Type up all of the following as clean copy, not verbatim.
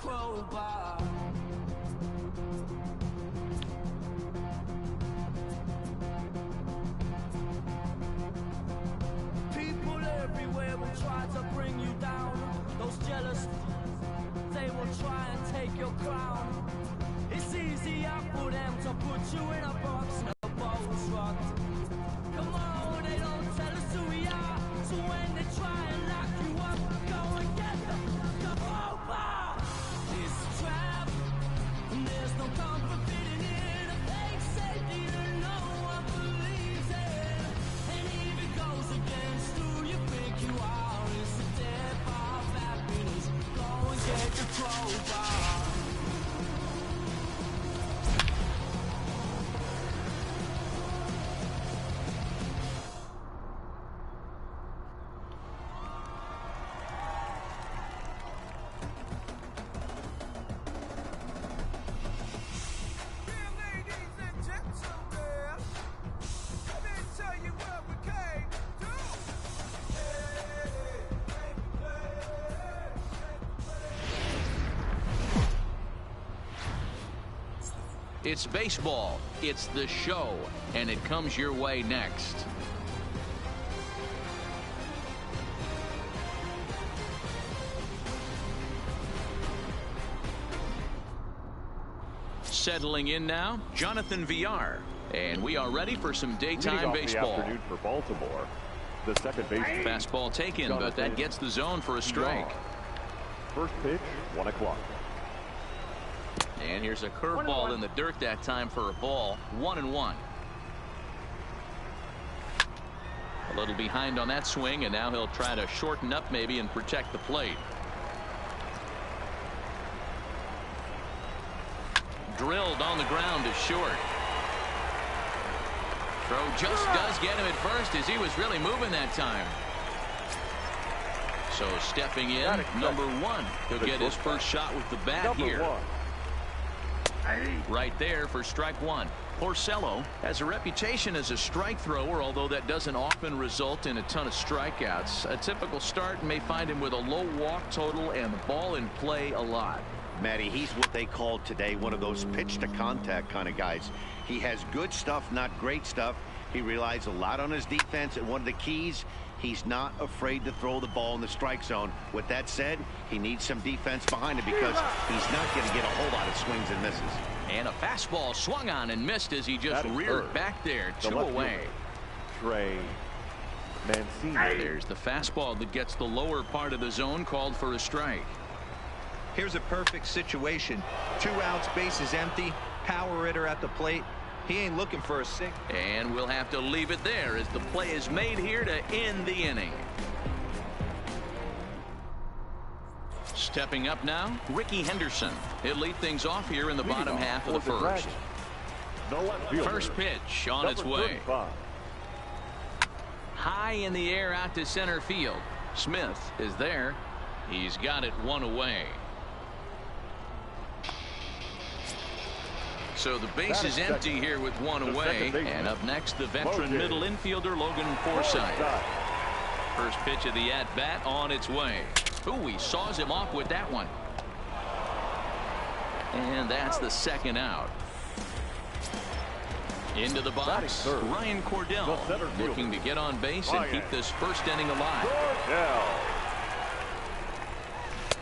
crowbar. People everywhere will try to bring you down. Those jealous, they will try and take your crown. It's easier for them to put you in a box. No bones rocked. Come on, they don't tell us who we are. So when they try and lock you up, go and get the crowbar. It's a trap, and there's no comfort fitting in a fake safety that no one believes in. And if it goes against who you think you are, it's a death of happiness. Go and get the crowbar. It's baseball, it's the show, and it comes your way next. Settling in now, Jonathan Villar, and we are ready for some daytime baseball. The afternoon for Baltimore, the second baseman. Fastball taken, but that gets the zone for a strike. First pitch, 1 o'clock. And here's a curveball in the dirt that time for a ball. 1-1. A little behind on that swing, and now he'll try to shorten up maybe and protect the plate. Drilled on the ground to short. Throw just does get him at first as he was really moving that time. So stepping in, number 1. He'll get his first shot with the bat here. Right there for strike 1. Porcello has a reputation as a strike thrower, although that doesn't often result in a ton of strikeouts. A typical start may find him with a low walk total and the ball in play a lot. Matty, he's what they call today one of those pitch to contact kind of guys. He has good stuff, not great stuff. He relies a lot on his defense, and one of the keys, he's not afraid to throw the ball in the strike zone. With that said, he needs some defense behind him because he's not going to get a whole lot of swings and misses. And a fastball swung on and missed as he just reared back there. 2 away. Trey Mancini. There's the fastball that gets the lower part of the zone, called for a strike. Here's a perfect situation. 2 outs, bases empty, power hitter at the plate. He ain't looking for a single. And we'll have to leave it there as the play is made here to end the inning. Stepping up now, Ricky Henderson. He'll lead things off here in the bottom half of the first. First pitch on its way. High in the air out to center field. Smith is there. He's got it 1 away. So the base is empty here with 1 away. And up next, the veteran middle infielder, Logan Forsythe. First pitch of the at-bat on its way. Ooh, he saws him off with that one. And that's the second out. Into the box, Ryan Cordell looking to get on base and keep this first inning alive.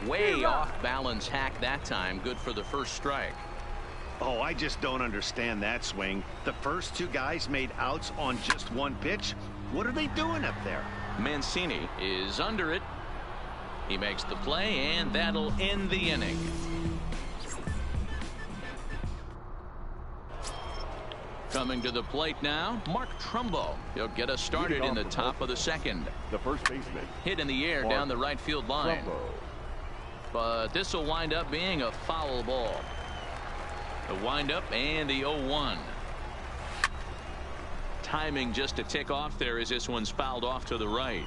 Way off balance hack that time. Good for the first strike. Oh, I just don't understand that swing. The first 2 guys made outs on just 1 pitch. What are they doing up there? Mancini is under it. He makes the play, and that'll end the inning. Coming to the plate now, Mark Trumbo. He'll get us started in the top of the second. The first baseman. Hit in the air down the right field line. But this will wind up being a foul ball. The windup and the 0-1. Timing just to tick off there as this one's fouled off to the right.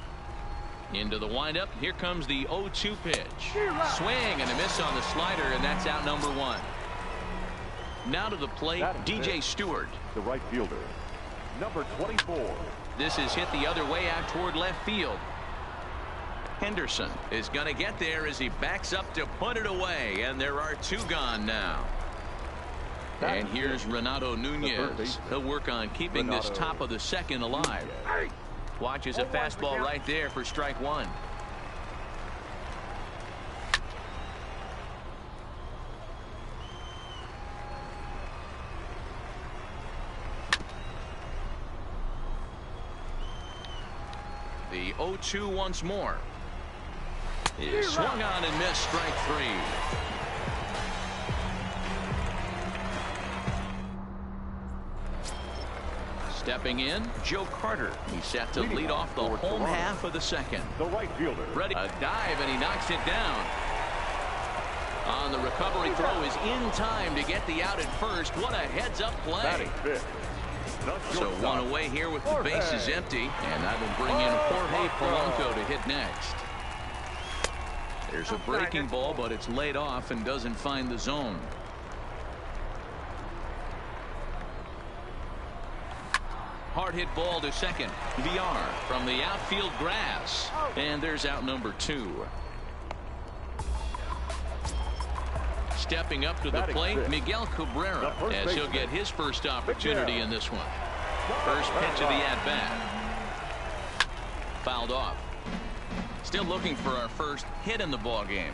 Into the windup. Here comes the 0-2 pitch. Swing and a miss on the slider, and that's out number 1. Now to the plate, DJ Stewart. The right fielder, number 24. This is hit the other way out toward left field. Henderson is going to get there as he backs up to put it away, and there are 2 gone now. And here's Renato Nunez. He'll work on keeping this top of the second alive. Watches a fastball right there for strike 1. The 0-2 once more. Is swung on and missed, strike 3. Stepping in, Joe Carter. He's set to lead off the home half of the second. The right fielder. Ready. A dive, and he knocks it down. On the recovery throw is in time to get the out at first. What a heads-up play. So 1 away here with the bases empty, and that will bring in Jorge Polanco to hit next. There's a breaking ball, but it's laid off and doesn't find the zone. Hard hit ball to second. VR from the outfield grass. And there's out number 2. Stepping up to the plate, Miguel Cabrera, as he'll get his first opportunity in this one. First pitch of the at-bat. Fouled off. Still looking for our first hit in the ball game.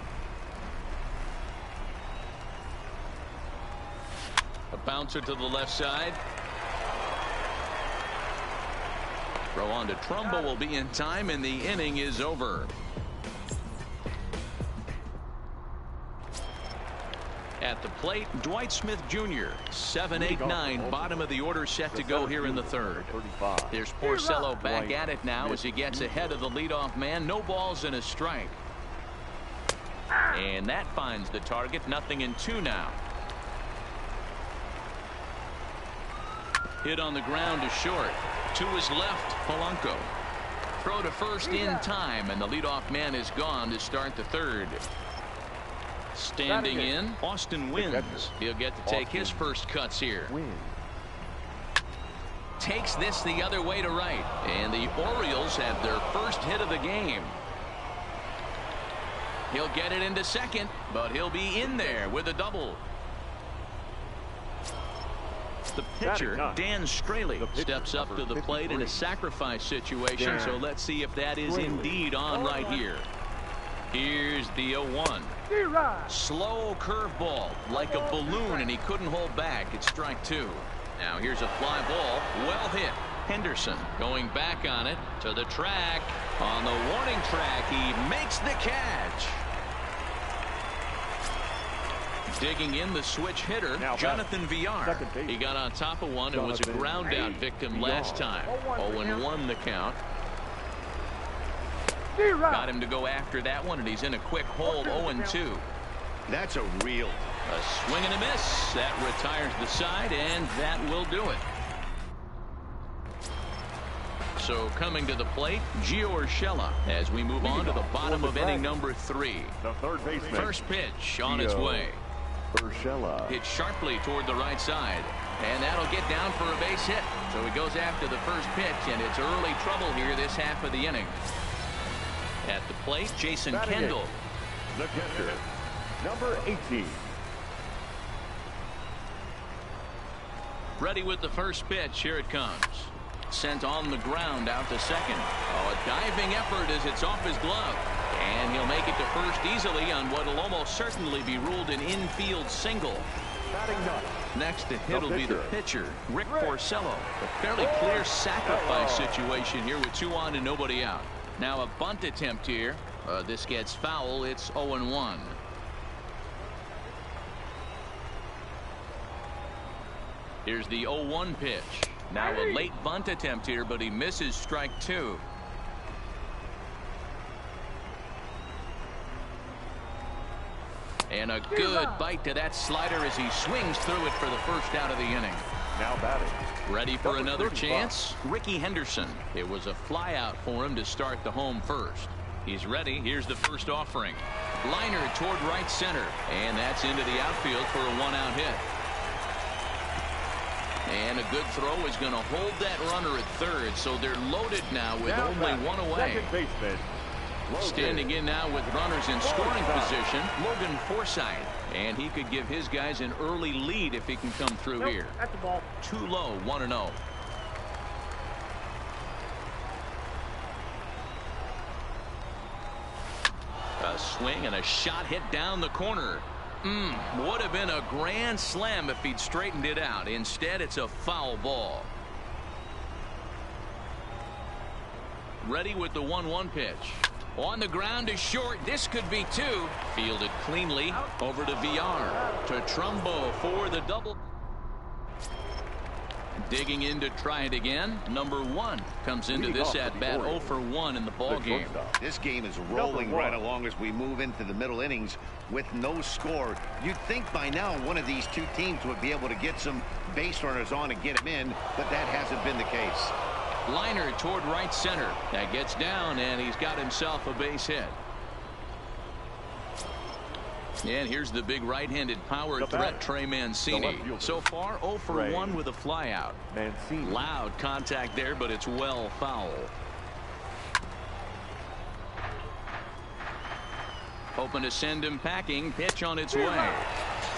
A bouncer to the left side. Throw on to Trumbo will be in time, and the inning is over. At the plate, Dwight Smith Jr. 7, 8, 9, bottom of the order set to go here in the third. There's Porcello back at it now as he gets ahead of the leadoff man. No balls and a strike. And that finds the target. 0-2 now. Hit on the ground to short. To his left, Polanco. Throw to first in time, and the leadoff man is gone to start the third. Standing in, Austin wins. He'll get to take his first cuts here. Takes this the other way to right, and the Orioles have their first hit of the game. He'll get it into second, but he'll be in there with a double. The pitcher, Dan Straley, steps up to the plate in a sacrifice situation, so let's see if that is indeed on right here. Here's the 0-1. Slow curveball, like a balloon, and he couldn't hold back. It's strike 2. Now here's a fly ball, well hit. Henderson going back on it to the track. On the warning track, he makes the catch. Digging in, the switch hitter, Jonathan VR. He got on top of one and was a ground out victim last time. 0-1 the count. Got him to go after that one, and he's in a quick hold. 0-2. That's a real. A swing and a miss. That retires the side, and that will do it. So coming to the plate, Gio Urshela, as we move on to the bottom of inning number 3. The third baseman. First pitch on its way. Urshela. Hit sharply toward the right side, and that'll get down for a base hit. So he goes after the first pitch, and it's early trouble here this half of the inning. At the plate, Jason Kendall. The catcher, number 18. Ready with the first pitch. Here it comes. Sent on the ground out to second. Oh, a diving effort as it's off his glove. And he'll make it to first easily on what will almost certainly be ruled an infield single. Next to hit will be the pitcher, Rick Porcello. A fairly clear sacrifice situation here with 2 on and nobody out. Now a bunt attempt here. This gets foul. It's 0-1. Here's the 0-1 pitch. Now a late bunt attempt here, but he misses strike 2. And a good bite to that slider as he swings through it for the first out of the inning. Now batting. Ready for another chance? Ricky Henderson. It was a fly out for him to start the home first. He's ready. Here's the first offering. Liner toward right center. And that's into the outfield for a 1-out hit. And a good throw is going to hold that runner at third. So they're loaded now with only 1 away. Second baseman, Standing in now with runners in scoring position, Logan Forsythe. And he could give his guys an early lead if he can come through here. At the ball. Too low, 1-0. A swing and a shot hit down the corner. Would have been a grand slam if he'd straightened it out. Instead, it's a foul ball. Ready with the 1-1 pitch. On the ground is short. This could be two. Fielded cleanly. Over to VR. To Trumbo for the double. Digging in to try it again. Number 1 comes into this at bat 0 for 1 in the ball game. This game is rolling right along as we move into the middle innings with no score. You'd think by now one of these two teams would be able to get some base runners on and get them in, but that hasn't been the case. Liner toward right center. That gets down, and he's got himself a base hit. And here's the big right-handed power threat, Trey Mancini. So far, 0 for 1 with a flyout. Loud contact there, but it's well foul. Hoping to send him packing. Pitch on its way.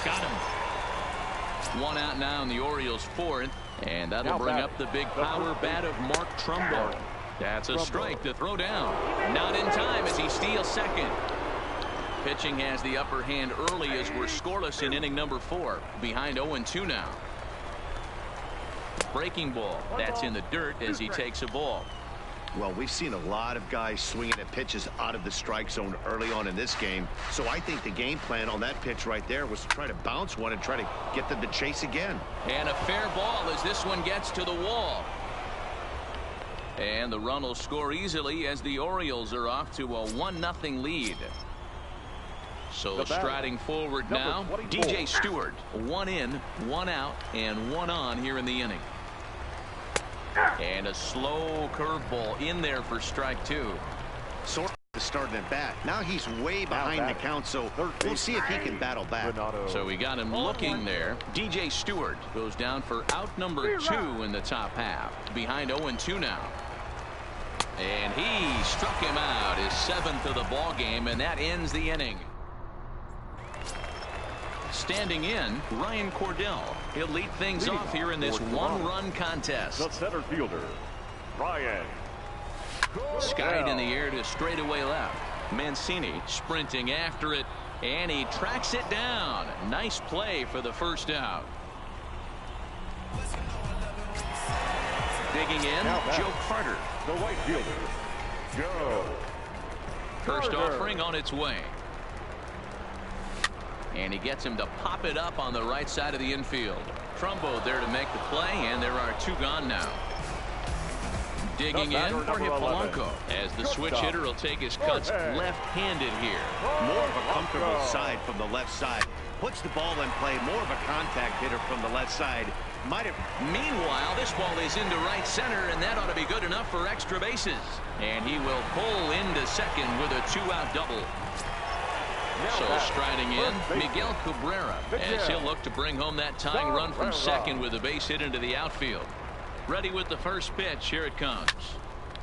Got him. 1 out now in the Orioles' 4th. And that'll bring up the big power bat of Mark Trumbo. That's a strike to throw down. Not in time as he steals second. Pitching has the upper hand early as we're scoreless in inning number 4. Behind 0-2 now. Breaking ball. That's in the dirt as he takes a ball. Well, we've seen a lot of guys swinging at pitches out of the strike zone early on in this game. So I think the game plan on that pitch right there was to try to bounce one and try to get them to chase again. And a fair ball as this one gets to the wall. And the run will score easily as the Orioles are off to a 1-0 lead. So striding forward now, DJ Stewart. 1 in, 1 out, and 1 on here in the inning. And a slow curveball in there for strike 2. Sort of starting at bat. Now he's way behind the count, so we'll see if he can battle back. So we got him looking there. DJ Stewart goes down for out number 2 in the top half. Behind 0-2 now. And he struck him out, his 7th of the ball game, and that ends the inning. Standing in, Ryan Cordell. He'll lead things off here in this 1-run contest. The center fielder, Ryan Skied in the air to straightaway left. Mancini sprinting after it, and he tracks it down. Nice play for the first out. Digging in, Joe Carter. The right fielder, Joe First Carter. offering on its way. And he gets him to pop it up on the right side of the infield. Trumbo there to make the play, and there are 2 gone now. Digging in, Jorge Polanco, as the switch hitter will take his cuts left-handed here. More of a comfortable side from the left side. Puts the ball in play. More of a contact hitter from the left side. Meanwhile, this ball is into right center, and that ought to be good enough for extra bases. And he will pull into second with a 2-out double. So striding in, Miguel Cabrera, as he'll look to bring home that tying run from second with a base hit into the outfield. Ready with the first pitch. Here it comes.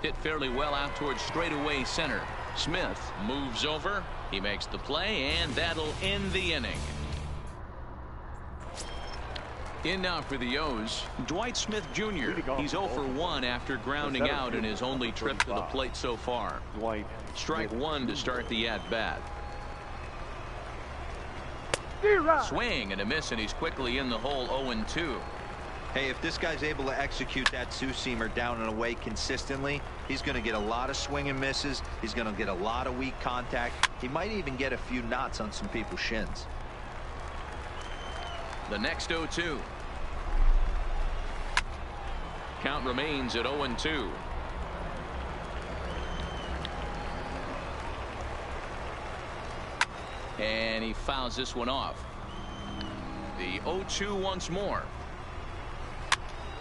Hit fairly well out towards straightaway center. Smith moves over. He makes the play, and that'll end the inning. In now for the O's, Dwight Smith Jr. He's 0 for 1 after grounding out in his only trip to the plate so far. Strike 1 to start the at-bat. Swing and a miss, and he's quickly in the hole. 0-2. Hey, if this guy's able to execute that 2-seamer down and away consistently, he's going to get a lot of swing and misses. He's going to get a lot of weak contact. He might even get a few knots on some people's shins. The next 0-2. Count remains at 0-2. And he fouls this one off. The 0-2 once more.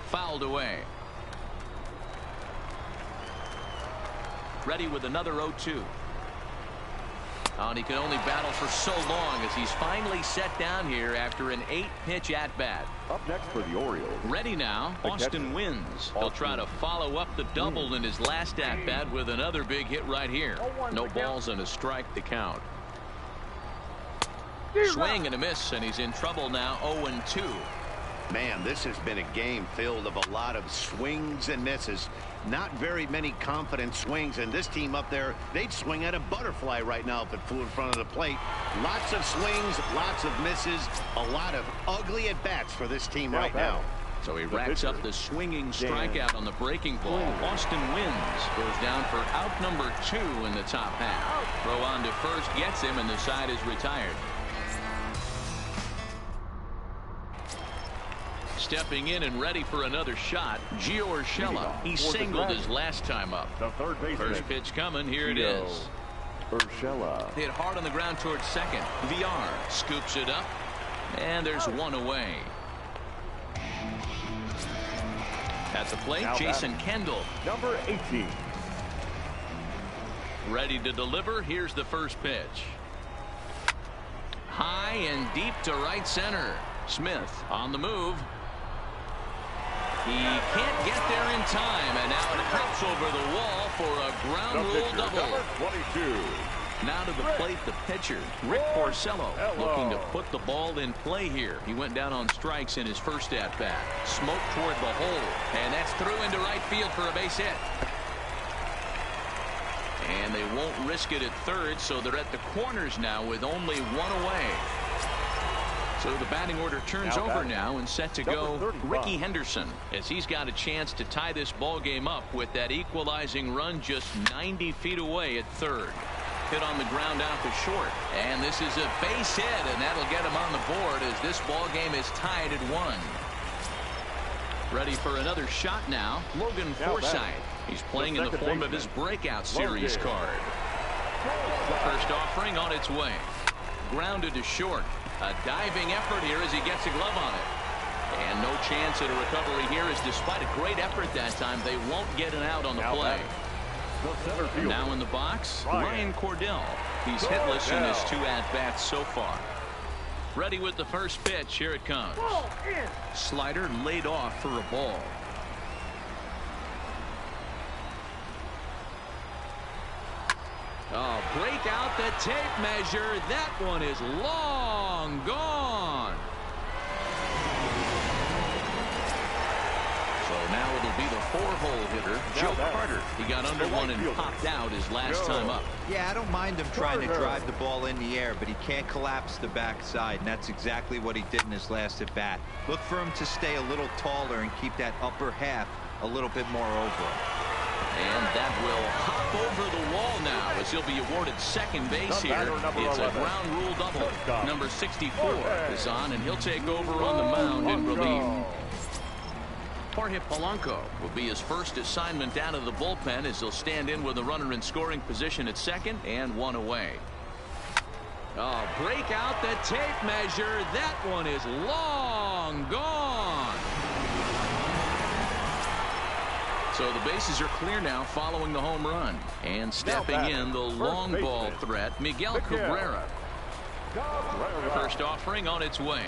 Fouled away. Ready with another 0-2. Oh, and he can only battle for so long as he's finally set down here after an 8-pitch at-bat. Up next for the Orioles. Ready now, Austin Wins. He'll try to follow up the double in his last at-bat with another big hit right here. No balls and a strike to count. Swing and a miss, and he's in trouble now, 0-2. Man, this has been a game filled of a lot of swings and misses. Not very many confident swings, and this team up there, they'd swing at a butterfly right now if it flew in front of the plate. Lots of swings, lots of misses, a lot of ugly at-bats for this team right now. So he racks up the swinging strikeout on the breaking ball. Austin Wins goes down for out number 2 in the top half. Throw on to first gets him, and the side is retired. Stepping in and ready for another shot, Gio Urshela. He singled his last time up. The third baseman. First pitch coming. Here it is. Urshela. Hit hard on the ground towards second. VR scoops it up, and there's one away. At the plate, Now Jason Kendall. Number 18. Ready to deliver. Here's the first pitch. High and deep to right center. Smith on the move. He can't get there in time, and now it hops over the wall for a ground rule double. Number 22. Now to the plate, the pitcher, Rick Porcello, looking to put the ball in play here. He went down on strikes in his first at-bat. Smoke toward the hole, and that's through into right field for a base hit. And they won't risk it at third, so they're at the corners now with only one away. So the batting order turns over now and set to go Ricky Henderson, as he's got a chance to tie this ball game up with that equalizing run just 90 feet away at third. Hit on the ground out to short, and this is a base hit, and that'll get him on the board as this ball game is tied at 1. Ready for another shot now, Logan Forsythe. He's playing in the form of his breakout series card. First offering on its way. Grounded to short. A diving effort here as he gets a glove on it. And no chance at a recovery here, as despite a great effort that time, they won't get an out on the play. Now in the box, Ryan Cordell. He's hitless in his 2 at-bats so far. Ready with the first pitch. Here it comes. Slider laid off for a ball. Oh, break out the tape measure. That one is long gone. So now it'll be the 4-hole hitter, Joe Carter. He got under one and popped out his last time up. Yeah, I don't mind him trying to drive the ball in the air, but he can't collapse the backside, and that's exactly what he did in his last at bat. Look for him to stay a little taller and keep that upper half a little bit more over him. And that will hop over the wall now as he'll be awarded second base here. It's a ground rule double. Number 64 is on, and he'll take over on the mound in relief. Jorge Polanco will be his first assignment down to the bullpen as he'll stand in with a runner in scoring position at second and 1 away. Oh, break out the tape measure. That one is long gone. So the bases are clear now following the home run. And stepping in the long ball threat, Miguel Cabrera. First offering on its way.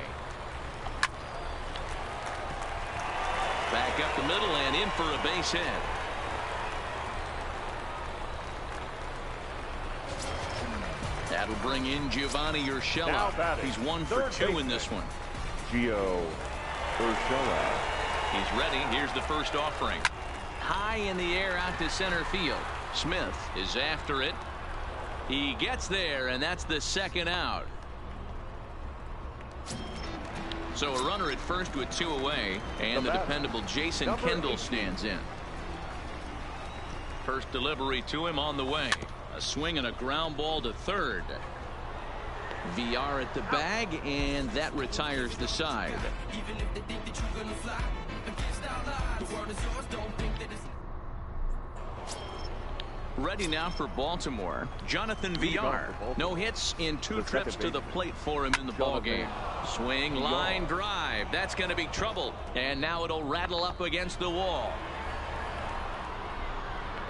Back up the middle and in for a base hit. That'll bring in Giovanni Urshela. He's 1 for 2 in this one. Gio Urshela. He's ready. Here's the first offering. High in the air out to center field. Smith is after it. He gets there, and that's the second out. So a runner at first with 2 away, and the dependable Jason Kendall stands in. First delivery to him on the way. A swing and a ground ball to third. VR at the bag, and that retires the side. Ready now for Baltimore, Jonathan VR. No hits in 2 trips to the plate for him in the ballgame. Swing, line drive. That's going to be trouble. And now it'll rattle up against the wall.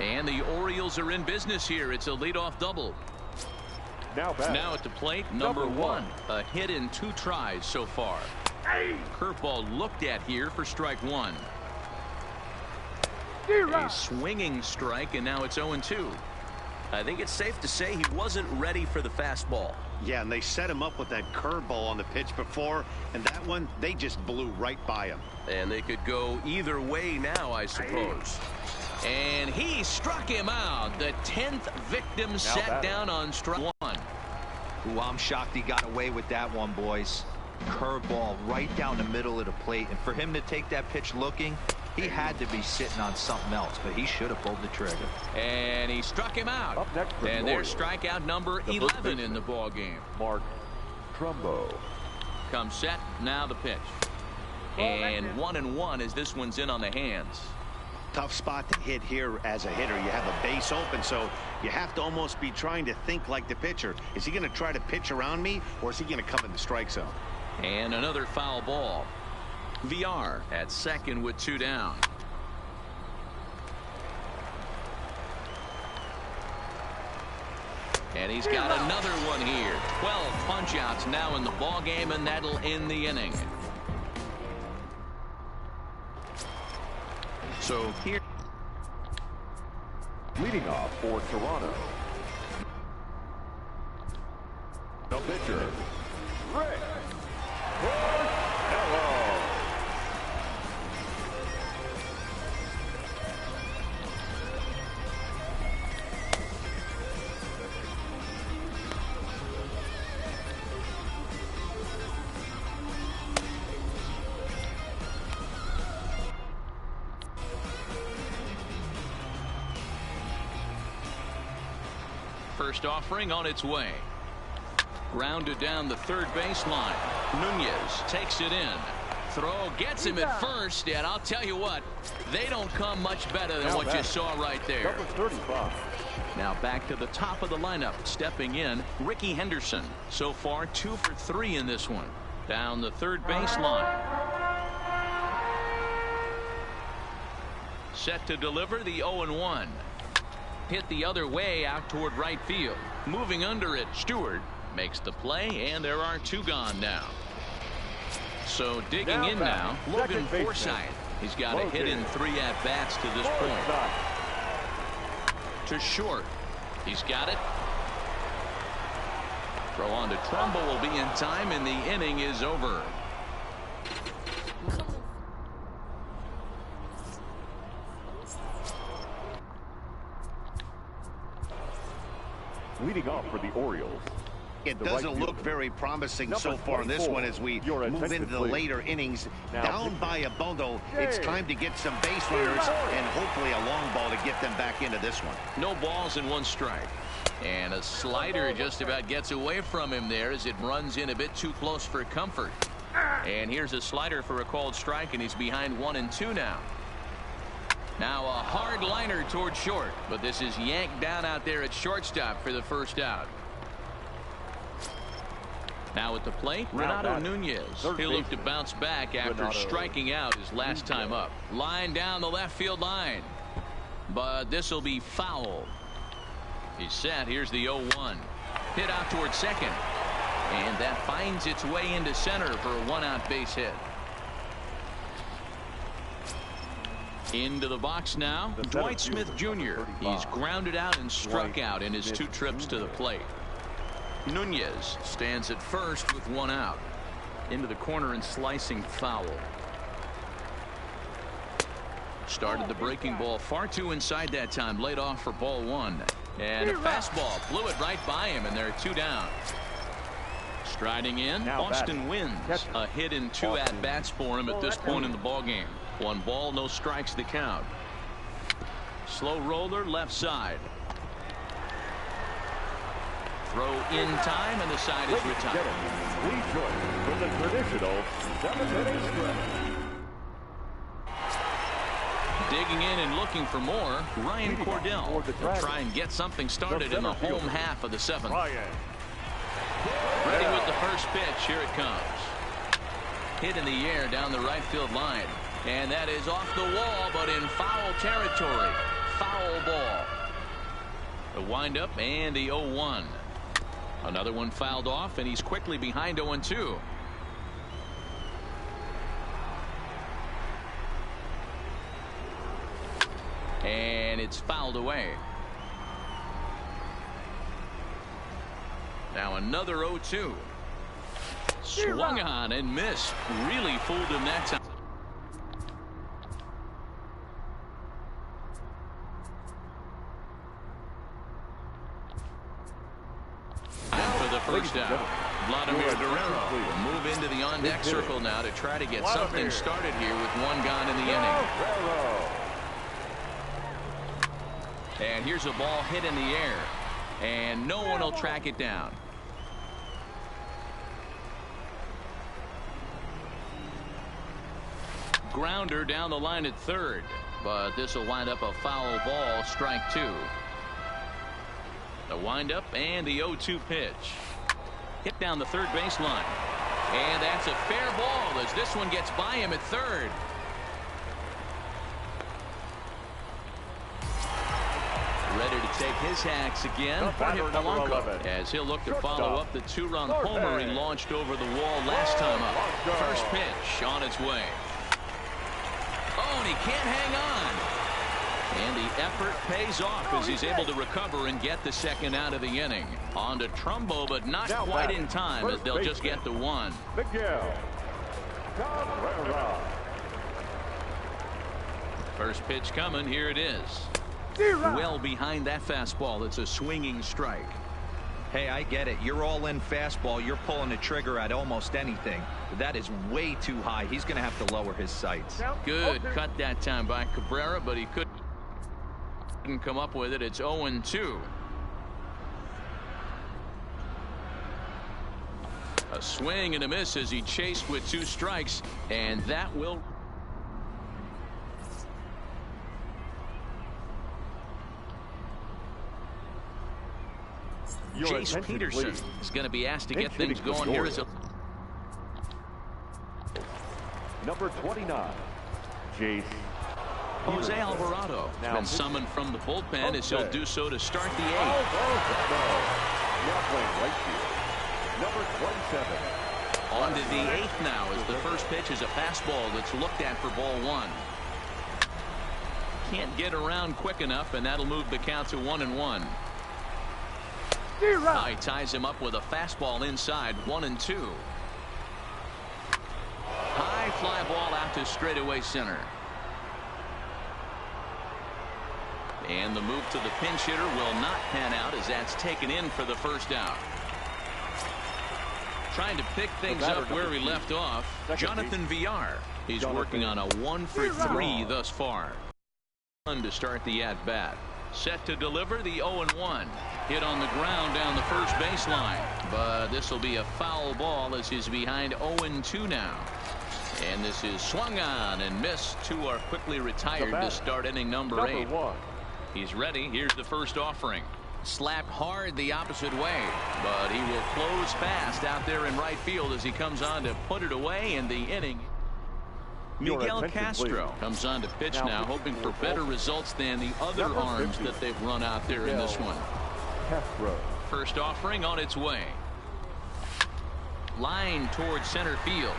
And the Orioles are in business here. It's a leadoff double. Now at the plate, number one. A hit in 2 tries so far. Curveball looked at here for strike 1. A swinging strike, and now it's 0-2. I think it's safe to say he wasn't ready for the fastball. Yeah, and they set him up with that curveball on the pitch before, and that one, they just blew right by him. And they could go either way now, I suppose. And he struck him out. The 10th victim set down on strike 1. Ooh, I'm shocked he got away with that one, boys. Curveball right down the middle of the plate, and for him to take that pitch looking, he had to be sitting on something else, but he should have pulled the trigger. And he struck him out. And there's strikeout number 11 in the ball game. Mark Trumbo. Comes set, now the pitch. And 1-1 as this one's in on the hands. Tough spot to hit here as a hitter. You have a base open, so you have to almost be trying to think like the pitcher. Is he going to try to pitch around me, or is he going to come in the strike zone? And another foul ball. VR at second with 2 down. And he's got another one here. 12 punch-outs now in the ball game, and that'll end the inning. So here, Leading off for Toronto, the pitcher, Rick Porcello. first offering on its way. Grounded down the third baseline. Nunez takes it in. Throw gets him at first, and I'll tell you what, they don't come much better than what you saw right there. Number 35. Now back to the top of the lineup. Stepping in, Ricky Henderson. So far 2 for 3 in this one. Down the third baseline. Set to deliver the 0-1. Hit the other way out toward right field. Moving under it, Stewart makes the play, and there are 2 gone now. So digging in now, Logan Forsythe. He's got a hit in 3 at-bats to this point. To short. He's got it. Throw on to Trumbo will be in time, and the inning is over. Leading off for the Orioles. It doesn't look very promising so far in this one as we move into the later innings. Down by a bundle, it's time to get some base runners and hopefully a long ball to get them back into this one. No balls and 1 strike. And a slider just about gets away from him there as it runs in a bit too close for comfort. And here's a slider for a called strike, and he's behind 1-2 now. Now a hard liner toward short, but this is yanked down out there at shortstop for the first out. Now at the plate, Renato Nunez. He'll look to bounce back after striking out his last time up. Line down the left field line. But this will be foul. He's set. Here's the 0-1. Hit out toward second. And that finds its way into center for a 1-out base hit. Into the box now, Dwight Smith Jr. He's grounded out and struck out in his 2 trips to the plate. Nunez stands at first with 1 out. Into the corner and slicing foul. Started the breaking ball far too inside that time. Laid off for ball 1. And a fastball blew it right by him, and there are 2 down. Striding in, Boston wins. A hit in 2 at-bats for him at this point in the ball game. 1 ball, no strikes the count. Slow roller left side. Throw in time, and the side is retired. Lee Joyce with a traditional 7-inning stretch. Digging in and looking for more, Ryan Cordell will try and get something started in the home half of the 7th. Ready with the first pitch. Here it comes. Hit in the air down the right field line. And that is off the wall, but in foul territory. Foul ball. The windup and the 0-1. Another one fouled off, and he's quickly behind 0-2. And it's fouled away. Now another 0-2. Swung on and missed. Really fooled him that time. And for the first out, Vladimir Guerrero will move into the on-deck circle now to try to get something started here with one gone in the inning. And here's a ball hit in the air, and no one will track it down. Grounder down the line at third, but this will wind up a foul ball, strike two. The windup and the 0-2 pitch. Hit down the third baseline. And that's a fair ball as this one gets by him at third. Ready to take his hacks again for Polanco as he'll look to follow up the two-run homer he launched over the wall last time up. First pitch on its way. Oh, and he can't hang on. And the effort pays off as he's able to recover and get the second out of the inning. On to Trumbo, but not quite in time as they'll just get the one. First pitch coming. Here it is. Well behind that fastball. It's a swinging strike. Hey, I get it. You're all in fastball. You're pulling the trigger at almost anything. That is way too high. He's going to have to lower his sights. Good cut that time by Cabrera, but he couldn't come up with it. It's 0-2. A swing and a miss as he chased with two strikes, and that will. Jace Peterson is going to be asked to get things going here as a number 29, Jace Jose Alvarado has been summoned from the bullpen as he'll do so to start the eighth. Now playing right field, number 27. On to the eighth now as the first pitch is a fastball that's looked at for ball one. Can't get around quick enough, and that'll move the count to 1-1. Now he ties him up with a fastball inside, 1-2. High fly ball out to straightaway center. And the move to the pinch hitter will not pan out as that's taken in for the first out. Trying to pick things up where he left off, Jonathan Villar. He's working on a 1-for-3 thus far. To start the at-bat. Set to deliver the 0-1. Hit on the ground down the first baseline. But this will be a foul ball as he's behind 0-2 now. And this is swung on and missed. Two are quickly retired to start inning number 8. He's ready. Here's the first offering. Slapped hard the opposite way, but he will close fast out there in right field as he comes on to put it away in the inning. Miguel Castro comes on to pitch now, hoping for better results than the other arms that they've run out there in this one. First offering on its way. Line towards center field.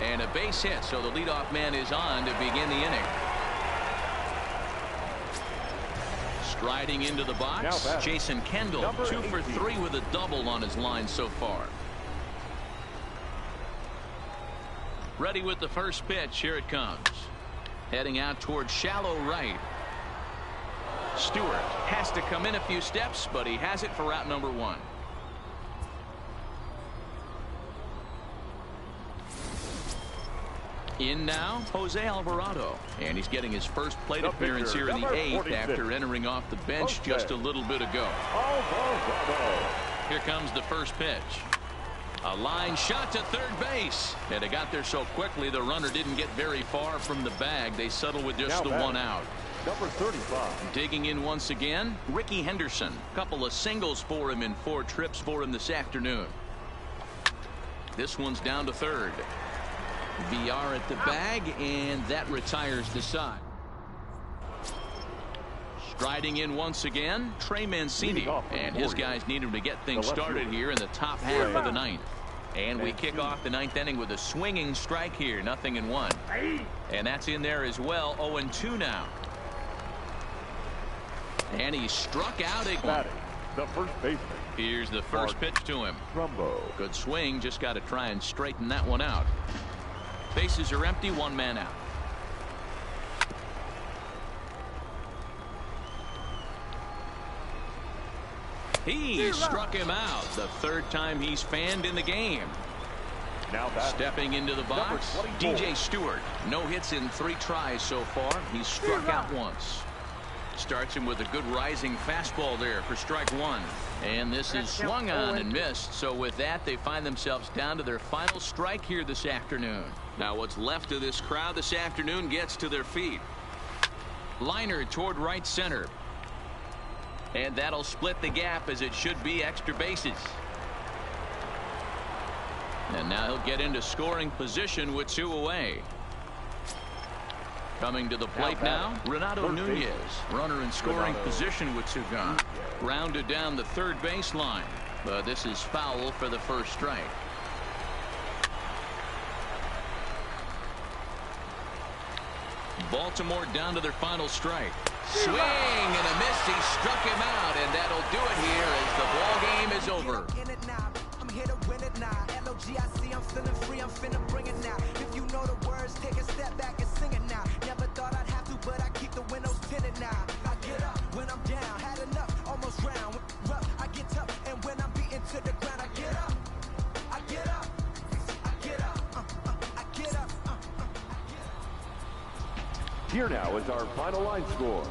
And a base hit, so the leadoff man is on to begin the inning. Striding into the box, Jason Kendall, 2 for 3 with a double on his line so far. Ready with the first pitch. Here it comes. Heading out towards shallow right. Stewart has to come in a few steps, but he has it for out number 1. In now, Jose Alvarado, and he's getting his first plate appearance here in the 8th after entering off the bench just a little bit ago. Here comes the first pitch. A line shot to third base, and it got there so quickly the runner didn't get very far from the bag. They settle with just the one out. Number 35. Digging in once again, Ricky Henderson. Couple of singles for him in 4 trips for him this afternoon. This one's down to third. VR at the bag, and that retires the side. Striding in once again, Trey Mancini. And his guys need him to get things started here in the top half of the ninth. And we kick off the ninth inning with a swinging strike here. 0-1. And that's in there as well. 0-2 now. And he struck out again. The first baseman. Here's the first pitch to him. Trumbo. Good swing. Just got to try and straighten that one out. Bases are empty. One man out. He struck him out. The third time he's fanned in the game. Now stepping into the box, DJ Stewart. No hits in 3 tries so far. He's struck out once. Starts him with a good rising fastball there for strike 1. And this is swung on and missed. So with that, they find themselves down to their final strike here this afternoon. Now what's left of this crowd this afternoon gets to their feet. Liner toward right center. And that'll split the gap, as it should be extra bases. And now he'll get into scoring position with 2 away. Coming to the plate now, Renato Nunez. Runner in scoring position with 2 gone. Grounded down the third baseline. But this is foul for the first strike. Baltimore down to their final strike. Swing and a miss. He struck him out, and that'll do it here as the ball game is over. I'm here to win it now. L-O-G-I-C, I'm feeling free, I'm finna bring it now. If you know the words, take a step back and sing it now. Never thought I'd have to, but I keep the windows tinted now. I get up when I'm down, had enough, almost round. Rough, I get tough, and when I'm beaten to the ground, I get up. I get up. I get up. I get up. Here now is our final line score.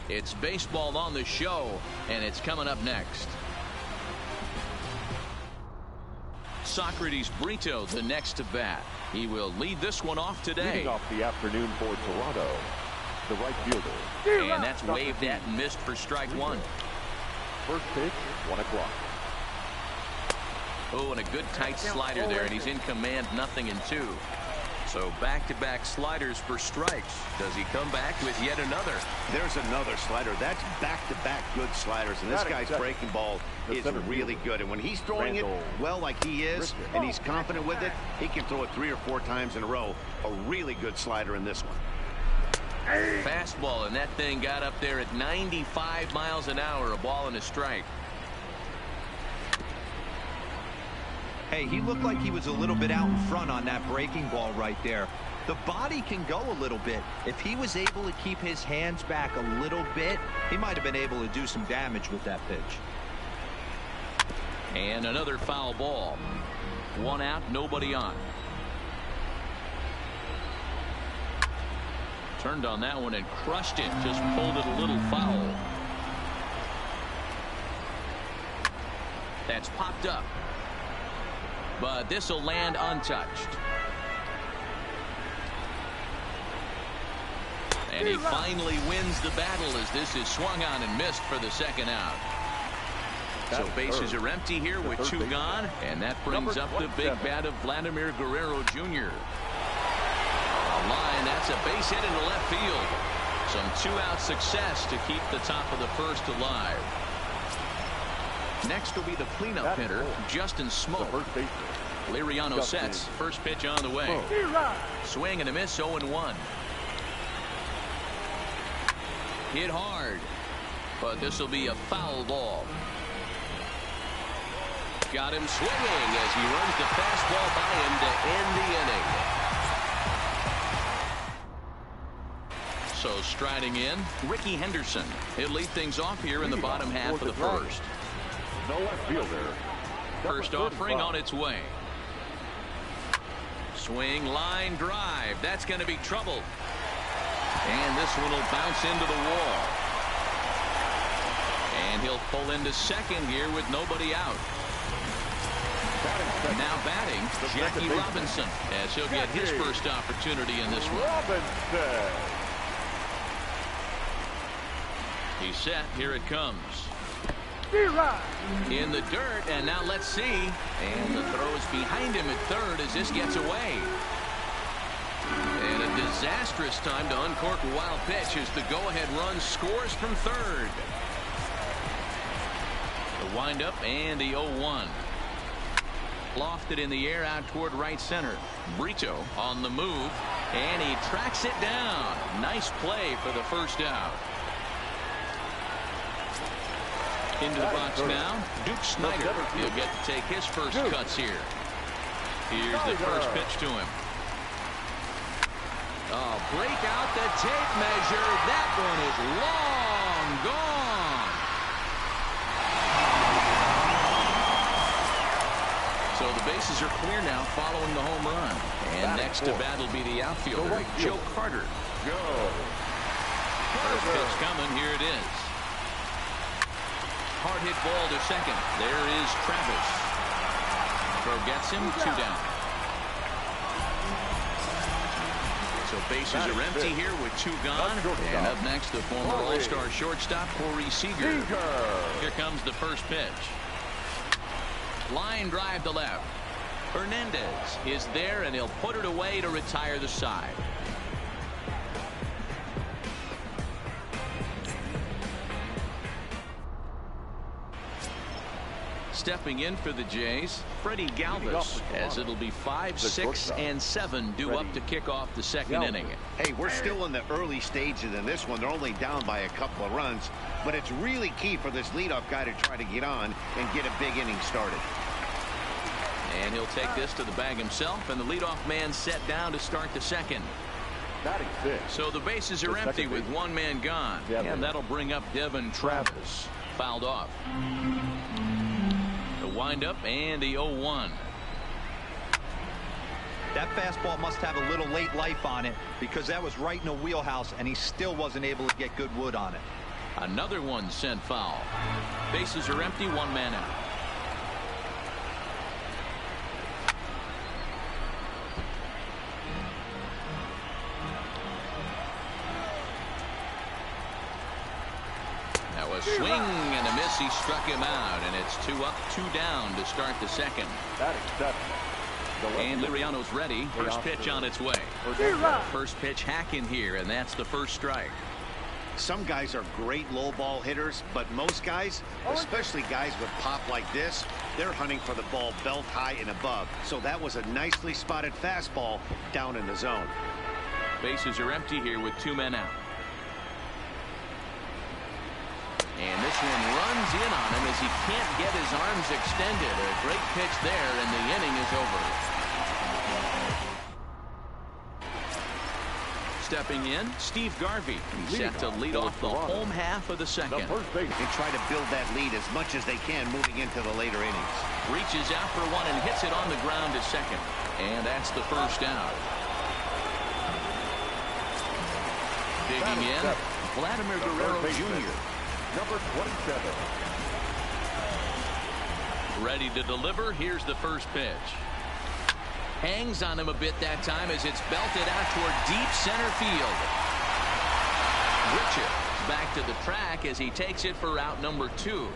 It's baseball on the show, and it's coming up next. Socrates Brito, the next to bat. He will lead this one off today. Leading off the afternoon for Toronto, the right fielder. And that's waved at and missed for strike one. First pitch, 1 o'clock. Oh, and a good tight slider there, and he's in command, 0-2. So back-to-back sliders for strikes. Does he come back with yet another? There's another slider. That's back-to-back good sliders, and this guy's breaking ball is really good. And when he's throwing it well like he is, and he's confident with it, he can throw it 3 or 4 times in a row. A really good slider in this one. Fastball, and that thing got up there at 95 miles an hour, a ball and a strike. Hey, he looked like he was a little bit out in front on that breaking ball right there. The body can go a little bit. If he was able to keep his hands back a little bit, he might have been able to do some damage with that pitch. And another foul ball. 1 out, nobody on. Turned on that one and crushed it. Just pulled it a little foul. That's popped up. But this will land untouched. And he finally wins the battle as this is swung on and missed for the second out. So bases are empty here with 2 gone. And that brings up the big bat of Vladimir Guerrero Jr. Line, that's a base hit into left field. Some 2-out success to keep the top of the first alive. Next will be the cleanup hitter, Justin Smoke. Liriano sets. First pitch on the way. Swing and a miss, 0-1. Hit hard, but this will be a foul ball. Got him swinging as he runs the fastball by him to end the inning. So striding in, Ricky Henderson. He'll lead things off here in the bottom half of the first. No left fielder. First offering on its way. Swing, line, drive. That's going to be trouble. And this one will bounce into the wall. And he'll pull into second here with nobody out. Now batting, Jackie Robinson, as he'll get his first opportunity in this one. He's set. Here it comes. In the dirt, and now let's see. And the throw is behind him at third as this gets away. And a disastrous time to uncork a wild pitch as the go-ahead run scores from third. The windup and the 0-1. Lofted in the air out toward right center. Brito on the move, and he tracks it down. Nice play for the first out. Into the box now, Duke Snider. He'll get to take his first cuts here. Here's the first pitch to him. Oh, break out the tape measure. That one is long gone. So the bases are clear now following the home run. And next to bat will be the outfielder, Joe Carter. First pitch coming. Here it is. Hard hit ball to second. There is Travis. Throw gets him, 2 down. So bases are empty here with 2 gone. And up next, the former All-Star shortstop, Corey Seager. Here comes the first pitch. Line drive to left. Hernandez is there, and he'll put it away to retire the side. Stepping in for the Jays, Freddie Galvis, as it'll be 5, 6, and 7 due up to kick off the second inning. Hey, we're still in the early stages in this one. They're only down by a couple of runs, but it's really key for this leadoff guy to try to get on and get a big inning started. And he'll take this to the bag himself, and the leadoff man set down to start the second. So the bases are empty with 1 man gone, and that'll bring up Devin Travis. Fouled off. The windup and the 0-1. That fastball must have a little late life on it because that was right in the wheelhouse, and he still wasn't able to get good wood on it. Another one sent foul. Bases are empty, one man out. That was swing and a miss. He struck him out, and it's 2 up, 2 down to start the second. And Liriano's ready. First pitch on its way. First pitch hack in here, and that's the first strike. Some guys are great low ball hitters, but most guys, especially guys with pop like this, they're hunting for the ball belt high and above. So that was a nicely spotted fastball down in the zone. Bases are empty here with 2 men out. And this one runs in on him as he can't get his arms extended. A great pitch there, and the inning is over. Stepping in, Steve Garvey. He's set to lead off the home half of the second. They try to build that lead as much as they can moving into the later innings. Reaches out for one and hits it on the ground to second. And that's the first out. Digging in, Vladimir Guerrero Jr. Number 27. Ready to deliver. Here's the first pitch. Hangs on him a bit that time as it's belted out toward deep center field. Richard back to the track as he takes it for out number 2.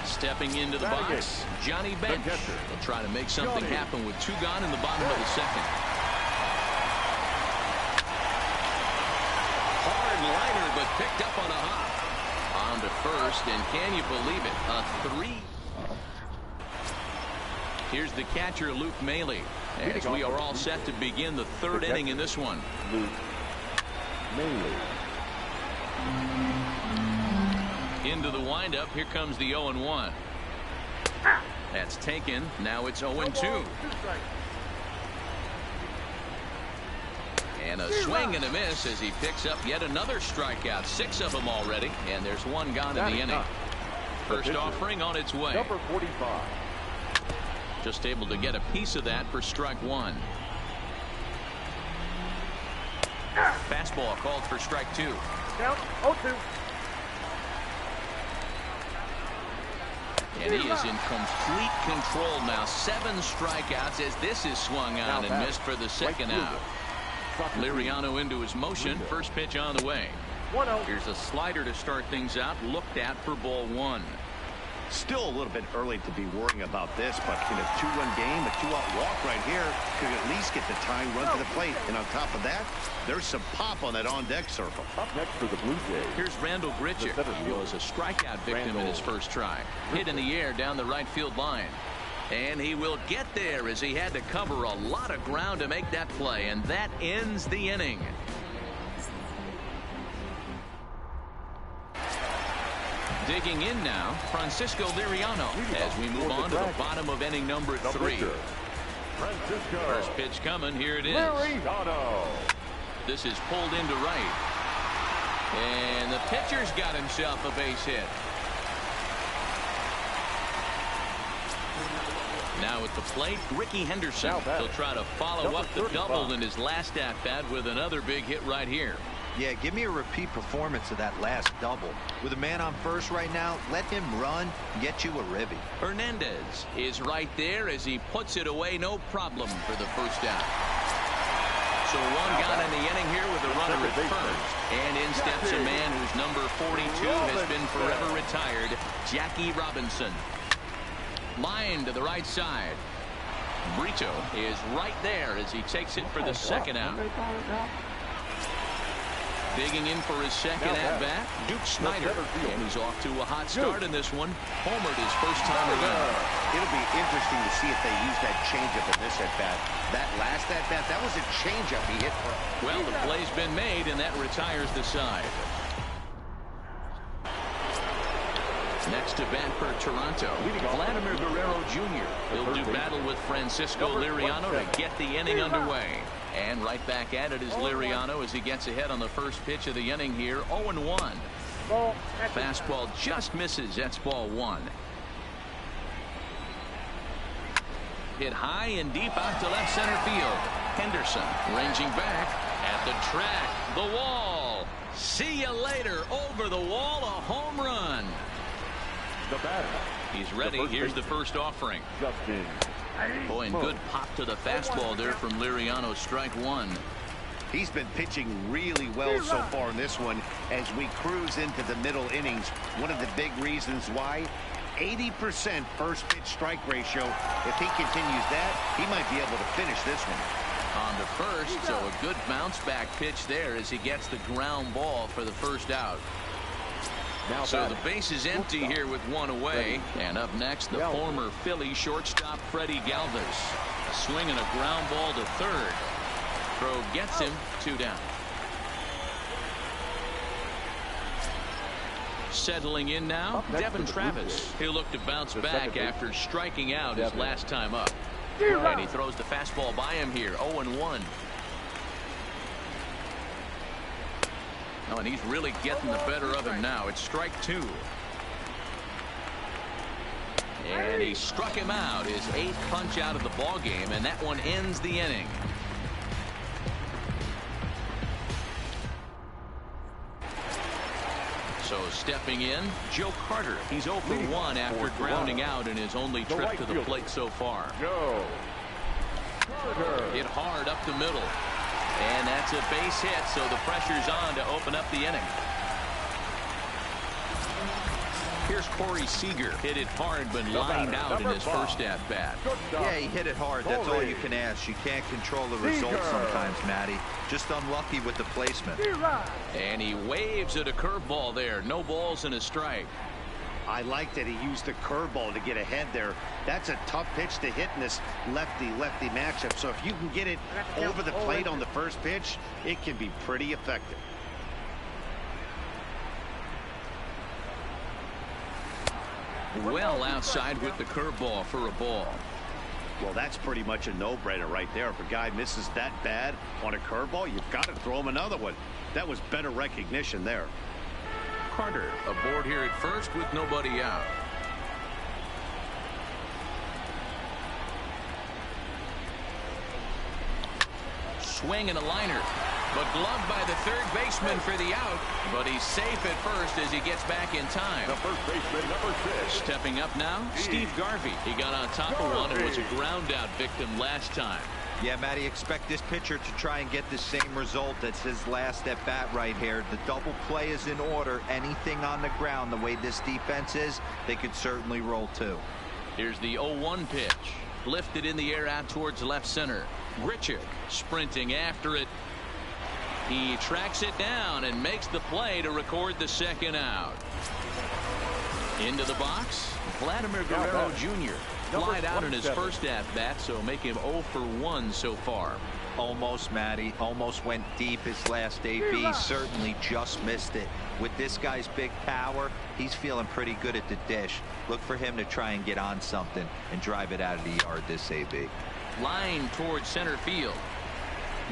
Stepping into the box, Johnny Bench. He'll try to make something happen with 2 gone in the bottom of the second. Liner, but picked up on a hop. On to first, and can you believe it? A 3. Here's the catcher, Luke Maley, as we are all set to begin the 3rd inning in this one. Luke Maley. Into the windup. Here comes the 0-1. That's taken. Now it's 0-2. And a swing and a miss as he picks up yet another strikeout. 6 of them already, and there's 1 gone in the inning. First offering on its way. Number 45. Just able to get a piece of that for strike 1. Fastball called for strike 2. Count 0-2. And he is in complete control now. 7 strikeouts as this is swung on and missed for the second out. Liriano into his motion. First pitch on the way. Here's a slider to start things out. Looked at for ball 1. Still a little bit early to be worrying about this, but in a 2-run game, a 2-out walk right here could at least get the tying run to the plate. And on top of that, there's some pop on that on-deck circle. Up next for the Blue Jays. Here's Randall Grichuk. He was a strikeout victim in his first try. Hit in the air down the right field line. And he will get there as he had to cover a lot of ground to make that play. And that ends the inning. Digging in now, Francisco Liriano as we move on to the bottom of inning number 3. First pitch coming. Here it is. This is pulled into right. And the pitcher's got himself a base hit. Now at the plate, Ricky Henderson. He'll try to follow up the double in his last at-bat with another big hit right here. Yeah, give me a repeat performance of that last double. With a man on first right now, let him run, get you a ribby. Hernandez is right there as he puts it away, no problem for the first out. So 1 gone in the inning here with a runner at first. And in steps a man whose number 42 has been forever retired, Jackie Robinson. Line to the right side. Brito is right there as he takes it for the second out. Digging in for his second at-bat, Duke Snider. And he's off to a hot start in this one. Homered his first time around. It'll be interesting to see if they use that changeup in this at-bat. That last at-bat, that was a changeup he hit. Well, the play's been made, and that retires the side. Next to bat for Toronto, Vladimir Guerrero Jr. He'll do battle with Francisco Liriano to get the inning underway. And right back at it is Liriano as he gets ahead on the first pitch of the inning here. 0-1. Fastball just misses. That's ball 1. Hit high and deep out to left center field. Henderson ranging back at the track. The wall. See you later. Over the wall, a home run. The batter. He's ready. Here's the first offering. Justin. Boy, and good pop to the fastball there from Liriano. Strike one. He's been pitching really well so far in this one as we cruise into the middle innings. One of the big reasons why, 80% first pitch strike ratio. If he continues that, he might be able to finish this one. On the first, so a good bounce back pitch there as he gets the ground ball for the first out. Now so the base is empty here with one away. And up next, the former Philly shortstop Freddie Galvis. A swing and a ground ball to third. Throw gets him 2 down. Settling in now, Devin Travis. He'll look to bounce back after striking out his last time up. And he throws the fastball by him here. 0-1. Oh, and he's really getting the better of him now. It's strike 2. And he struck him out. His 8th punch out of the ball game, and that one ends the inning. So stepping in, Joe Carter. He's 0 for 1 after grounding out in his only trip to the plate so far. Joe Carter. Hit hard up the middle. And that's a base hit, so the pressure's on to open up the inning. Here's Corey Seager. Hit it hard, but lined out in his first at-bat. Yeah, he hit it hard. That's all you can ask. You can't control the results sometimes, Matty. Just unlucky with the placement. And he waves at a curveball there. No balls and a strike. I like that he used the curveball to get ahead there. That's a tough pitch to hit in this lefty-lefty matchup. So if you can get it over the plate on the first pitch, it can be pretty effective. Well outside with the curveball for a ball. Well, that's pretty much a no-brainer right there. If a guy misses that bad on a curveball, you've got to throw him another one. That was better recognition there. Carter aboard here at first with nobody out. Swing and a liner, but gloved by the third baseman for the out. But he's safe at first as he gets back in time. The first baseman, number 6. Stepping up now, Steve Garvey. He got on top of one and was a ground out victim last time. Yeah, Matty, expect this pitcher to try and get the same result as his last at bat right here. The double play is in order. Anything on the ground, the way this defense is, they could certainly roll too. Here's the 0-1 pitch. Lifted in the air out towards left center. Grichuk sprinting after it. He tracks it down and makes the play to record the second out. Into the box, Vladimir Guerrero Jr. Flied out in his first at-bat, so make him 0 for 1 so far. Almost, Matty. Almost went deep his last AB. Certainly just missed it. With this guy's big power, he's feeling pretty good at the dish. Look for him to try and get on something and drive it out of the yard this AB. Line towards center field.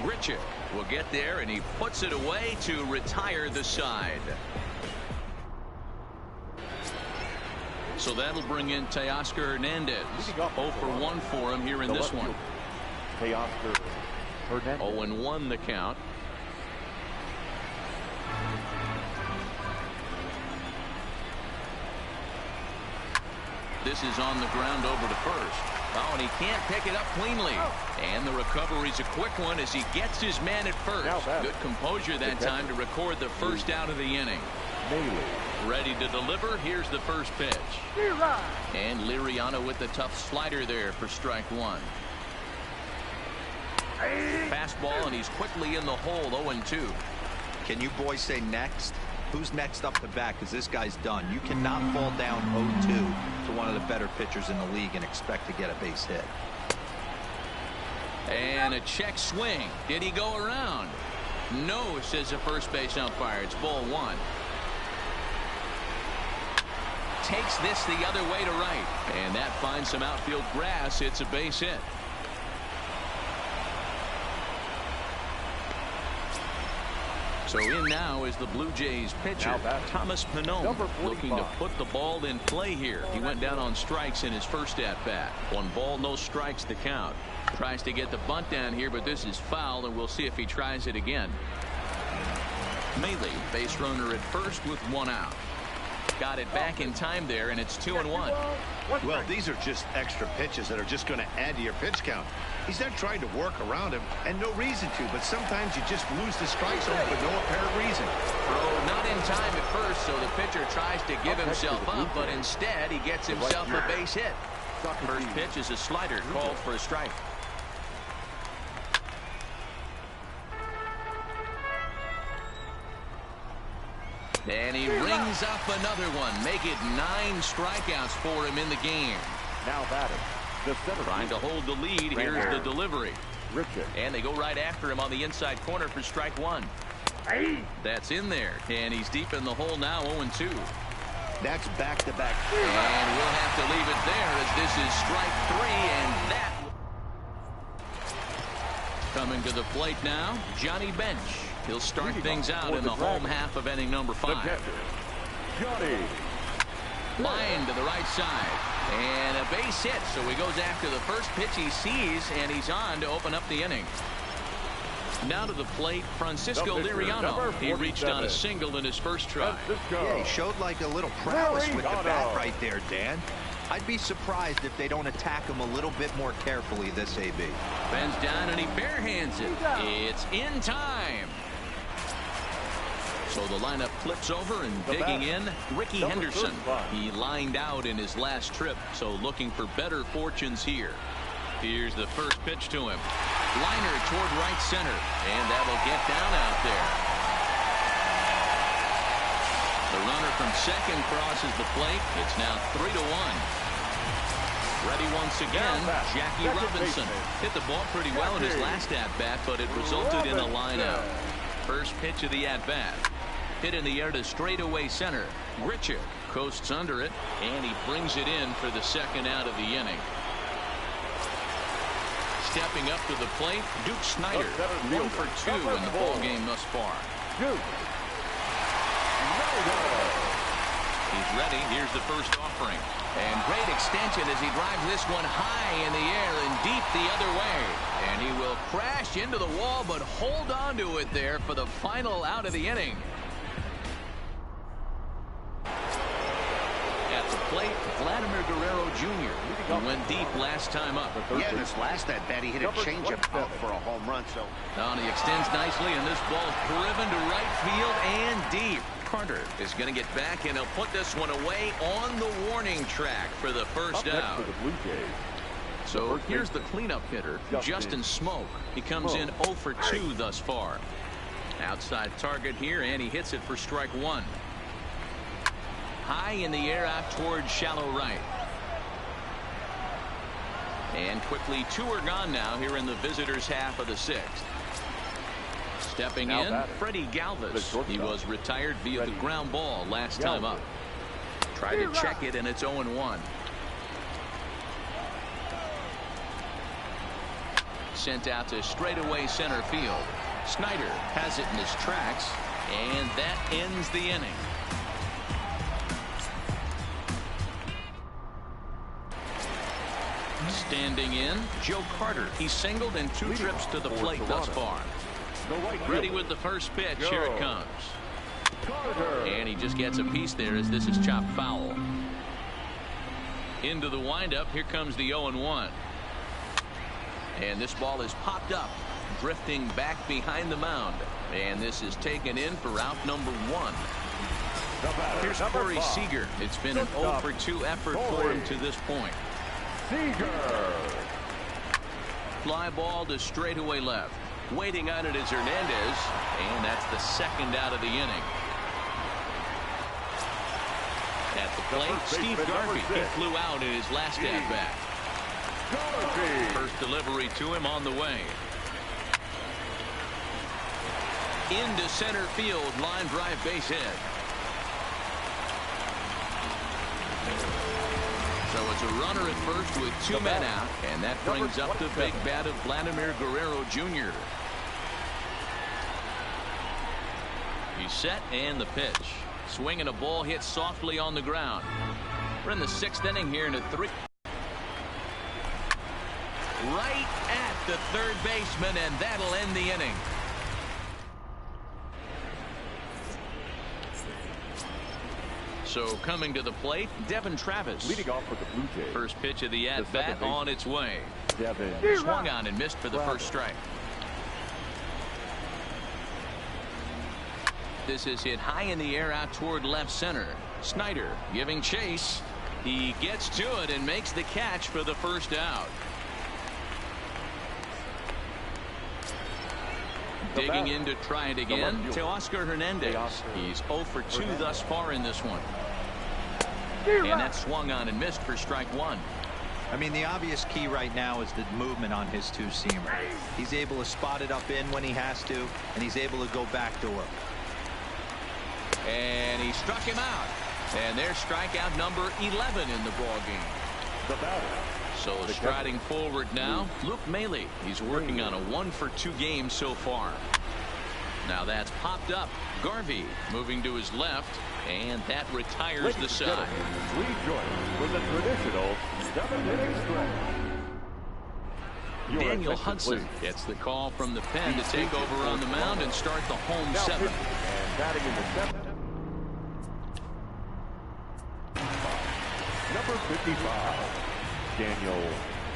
Grichuk will get there, and he puts it away to retire the side. So that'll bring in Teoscar Hernandez. 0 for 1 for him here in this one. Teoscar Hernandez. 0-1 the count. This is on the ground over to first. Oh, and he can't pick it up cleanly. And the recovery's a quick one as he gets his man at first. Good composure that time to record the first out of the inning. Ready to deliver. Here's the first pitch. And Liriano with the tough slider there for strike 1. Fastball, and he's quickly in the hole. 0-2. Can you boys say next? Who's next up the bat? Because this guy's done. You cannot fall down 0-2 to one of the better pitchers in the league and expect to get a base hit. And a check swing. Did he go around? No, says the first base umpire. It's ball 1. Takes this the other way to right, and that finds some outfield grass. It's a base hit. So in now is the Blue Jays pitcher, Thomas Pannone, looking to put the ball in play here. He went down on strikes in his first at-bat. 1 ball, no strikes to count. Tries to get the bunt down here, but this is foul, and we'll see if he tries it again. Mailey, base runner at first with 1 out. Got it back in time there, and it's 2-1. Well, these are just extra pitches that are just going to add to your pitch count. He's not trying to work around him, and no reason to, but sometimes you just lose the strike zone for no apparent reason. Throw not in time at first, so the pitcher tries to give himself up, but instead he gets himself a base hit. First pitch is a slider called for a strike. And he rings up another one. Make it 9 strikeouts for him in the game. Now batting, the center. Trying to hold the lead. Here's the delivery. Richard. And they go right after him on the inside corner for strike 1. That's in there. And he's deep in the hole now, 0-2. That's back-to-back. And we'll have to leave it there as this is strike 3. And that coming to the plate now, Johnny Bench. He'll start things out in the home half of inning number 5. Johnny. Line to the right side. And a base hit. So he goes after the first pitch he sees, and he's on to open up the inning. Now to the plate, Francisco Liriano. He reached on a single in his first try. Yeah, he showed like a little prowess with the bat right there, Dan. I'd be surprised if they don't attack him a little bit more carefully this AB. Bends down and he barehands it. It's in time. So the lineup flips over and digging in, Ricky Henderson. He lined out in his last trip, so looking for better fortunes here. Here's the first pitch to him. Liner toward right center, and that'll get down out there. The runner from second crosses the plate. It's now 3-1. Ready once again, Jackie Robinson. Hit the ball pretty well in his last at-bat, but it resulted in a line-out. First pitch of the at-bat. Hit in the air to straightaway center. Richard coasts under it, and he brings it in for the second out of the inning. Stepping up to the plate, Duke Snider. 1 for 2 in the ball game thus far. He's ready. Here's the first offering. And great extension as he drives this one high in the air and deep the other way. And he will crash into the wall, but hold on to it there for the final out of the inning. At the plate, Vladimir Guerrero Jr. He went deep last time up. Yeah, in his last at-bat, he hit a changeup out for a home run. So now he extends nicely, and this ball driven to right field and deep. Carter is going to get back, and he'll put this one away on the warning track for the first out. So here's the cleanup hitter, Justin Smoke. He comes in 0 for 2 thus far. Outside target here, and he hits it for strike 1. High in the air out towards shallow right. And quickly 2 are gone now here in the visitors' half of the 6th. Stepping in, Freddie Galvis. He was retired via the ground ball last time up. Tried to check it, and it's 0-1. Sent out to straightaway center field. Snyder has it in his tracks, and that ends the inning. Standing in, Joe Carter. He's singled in 2 trips to the plate thus far. Ready with the first pitch. Here it comes. And he just gets a piece there as this is chopped foul. Into the windup. Here comes the 0-1. And this ball is popped up, drifting back behind the mound. And this is taken in for out number 1. Here's Corey Seager. It's been an 0 for 2 effort for him to this point. Fly ball to straightaway left. Waiting on it is Hernandez, and that's the second out of the inning. At the plate, Steve Garvey. He flew out in his last at-bat. First delivery to him on the way. Into center field, line drive base hit. So it's a runner at first with 2 men out, and that brings up the big bat of Vladimir Guerrero Jr. He's set, and the pitch. Swinging a ball hit softly on the ground. We're in the 6th inning here in a 3. Right at the third baseman, and that'll end the inning. So coming to the plate, Devin Travis. Leading off for the Blue Jays. First pitch of the at-bat on its way. Devin Swung on and missed for the first strike. This is hit high in the air out toward left center. Snyder giving chase. He gets to it and makes the catch for the first out. Digging in to try it again to Oscar Hernandez. He's 0 for 2 thus far in this one. And that swung on and missed for strike one. I mean, the obvious key right now is the movement on his two-seamer. He's able to spot it up in when he has to, and he's able to go backdoor. And he struck him out. And there's strikeout number 11 in the ball game. So striding forward now, Luke Maile. He's working on a 1 for 2 game so far. Now that's popped up. Garvey moving to his left, and that retires the side. We join with the traditional 7-inning stretch. Daniel Hudson gets the call from the pen to take over on the mound and start the home 7. And batting in the 7th, number 55, Daniel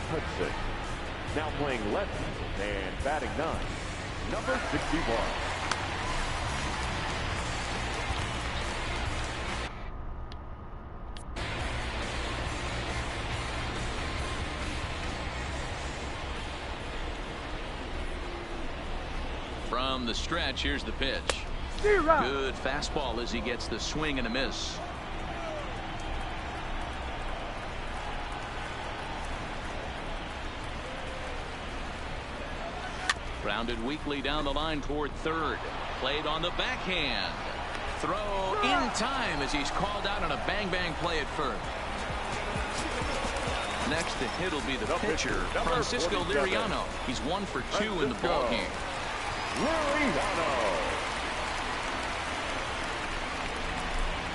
Hudson. Now playing left and batting 9, number 61. From the stretch, here's the pitch. Good fastball as he gets the swing and a miss. Grounded weakly down the line toward third. Played on the backhand. Throw in time as he's called out on a bang-bang play at first. Next to hit will be the pitcher, Francisco Liriano. He's 1 for 2 in the ball game.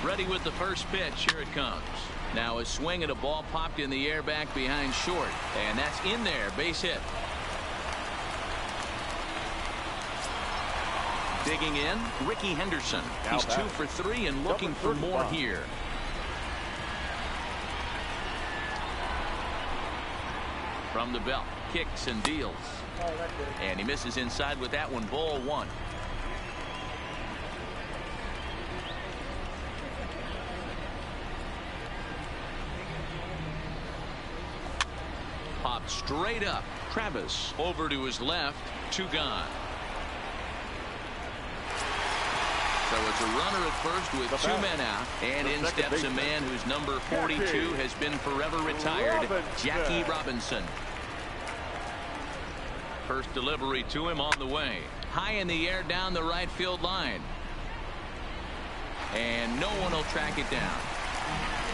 Ready with the first pitch. Here it comes. Now a swing at a ball popped in the air back behind short. And that's in there. Base hit. Digging in, Ricky Henderson. He's 2 for 3 and looking for more here. From the belt, kicks and deals. And he misses inside with that one. Ball 1. Popped straight up. Travis over to his left. 2 gone. So it's a runner at first with 2 men out. And in steps a man whose number 42 has been forever retired, Jackie Robinson. First delivery to him on the way. High in the air down the right field line. And no one will track it down.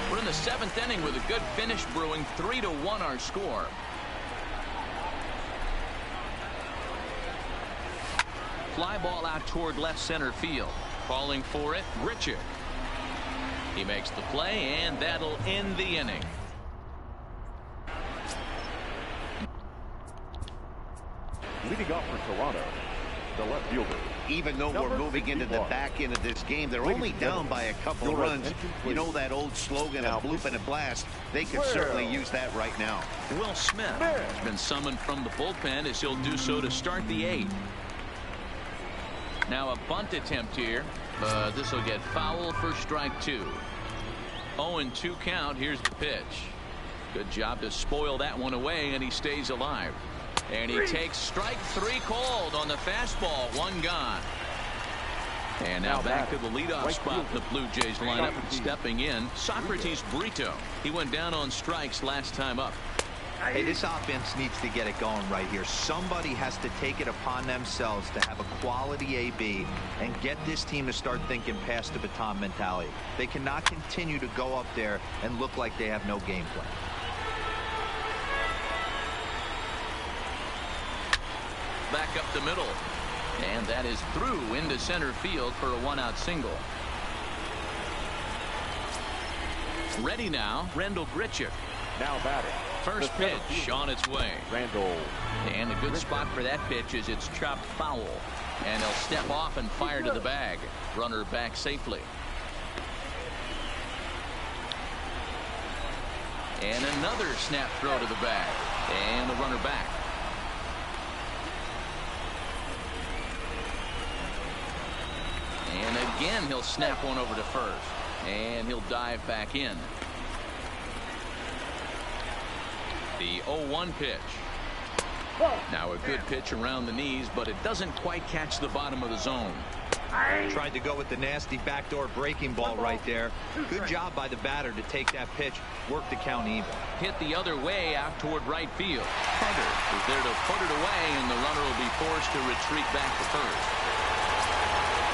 We're in the 7th inning with a good finish brewing. 3-1 our score. Fly ball out toward left center field. Calling for it, Grichuk. He makes the play, and that'll end the inning. Leading off for Toronto, the left fielder. Even though we're moving into the back end of this game, they're only down by a couple of runs. You know that old slogan of bloop and a blast. They could certainly use that right now. Will Smith has been summoned from the bullpen as he'll do so to start the 8th. Now a bunt attempt here, but this will get foul for strike 2. 0-2 count. Here's the pitch. Good job to spoil that one away, and he stays alive. And he takes strike 3 called on the fastball. 1 gone. And now back to the leadoff spot in the Blue Jays lineup. Stepping in, Socrates Brito. He went down on strikes last time up. Hey, this offense needs to get it going right here. Somebody has to take it upon themselves to have a quality AB and get this team to start thinking past the baton mentality. They cannot continue to go up there and look like they have no game plan. Back up the middle. And that is through into center field for a 1-out single. Ready now, Randall Grichuk. Now batting. First pitch on its way. Randall. And a good spot for that pitch is it's chopped foul. And he'll step off and fire to the bag. Runner back safely. And another snap throw to the bag. And the runner back. And again, he'll snap one over to first. And he'll dive back in. The 0-1 pitch. Now a good pitch around the knees, but it doesn't quite catch the bottom of the zone. Tried to go with the nasty backdoor breaking ball right there. Good job by the batter to take that pitch, work the count even. Hit the other way out toward right field. Hunter is there to put it away, and the runner will be forced to retreat back to first.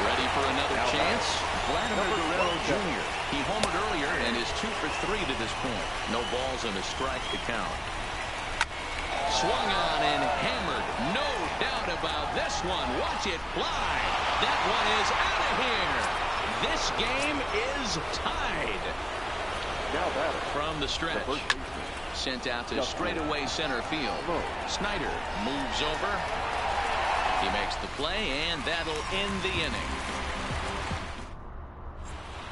Ready for another chance? Vladimir Guerrero Jr. He homered earlier and is 2 for 3 to this point. No balls and a strike to count. Swung on and hammered. No doubt about this one. Watch it fly. That one is out of here. This game is tied. Now batter From the stretch. Sent out to straightaway center field. Snyder moves over. He makes the play, and that'll end the inning.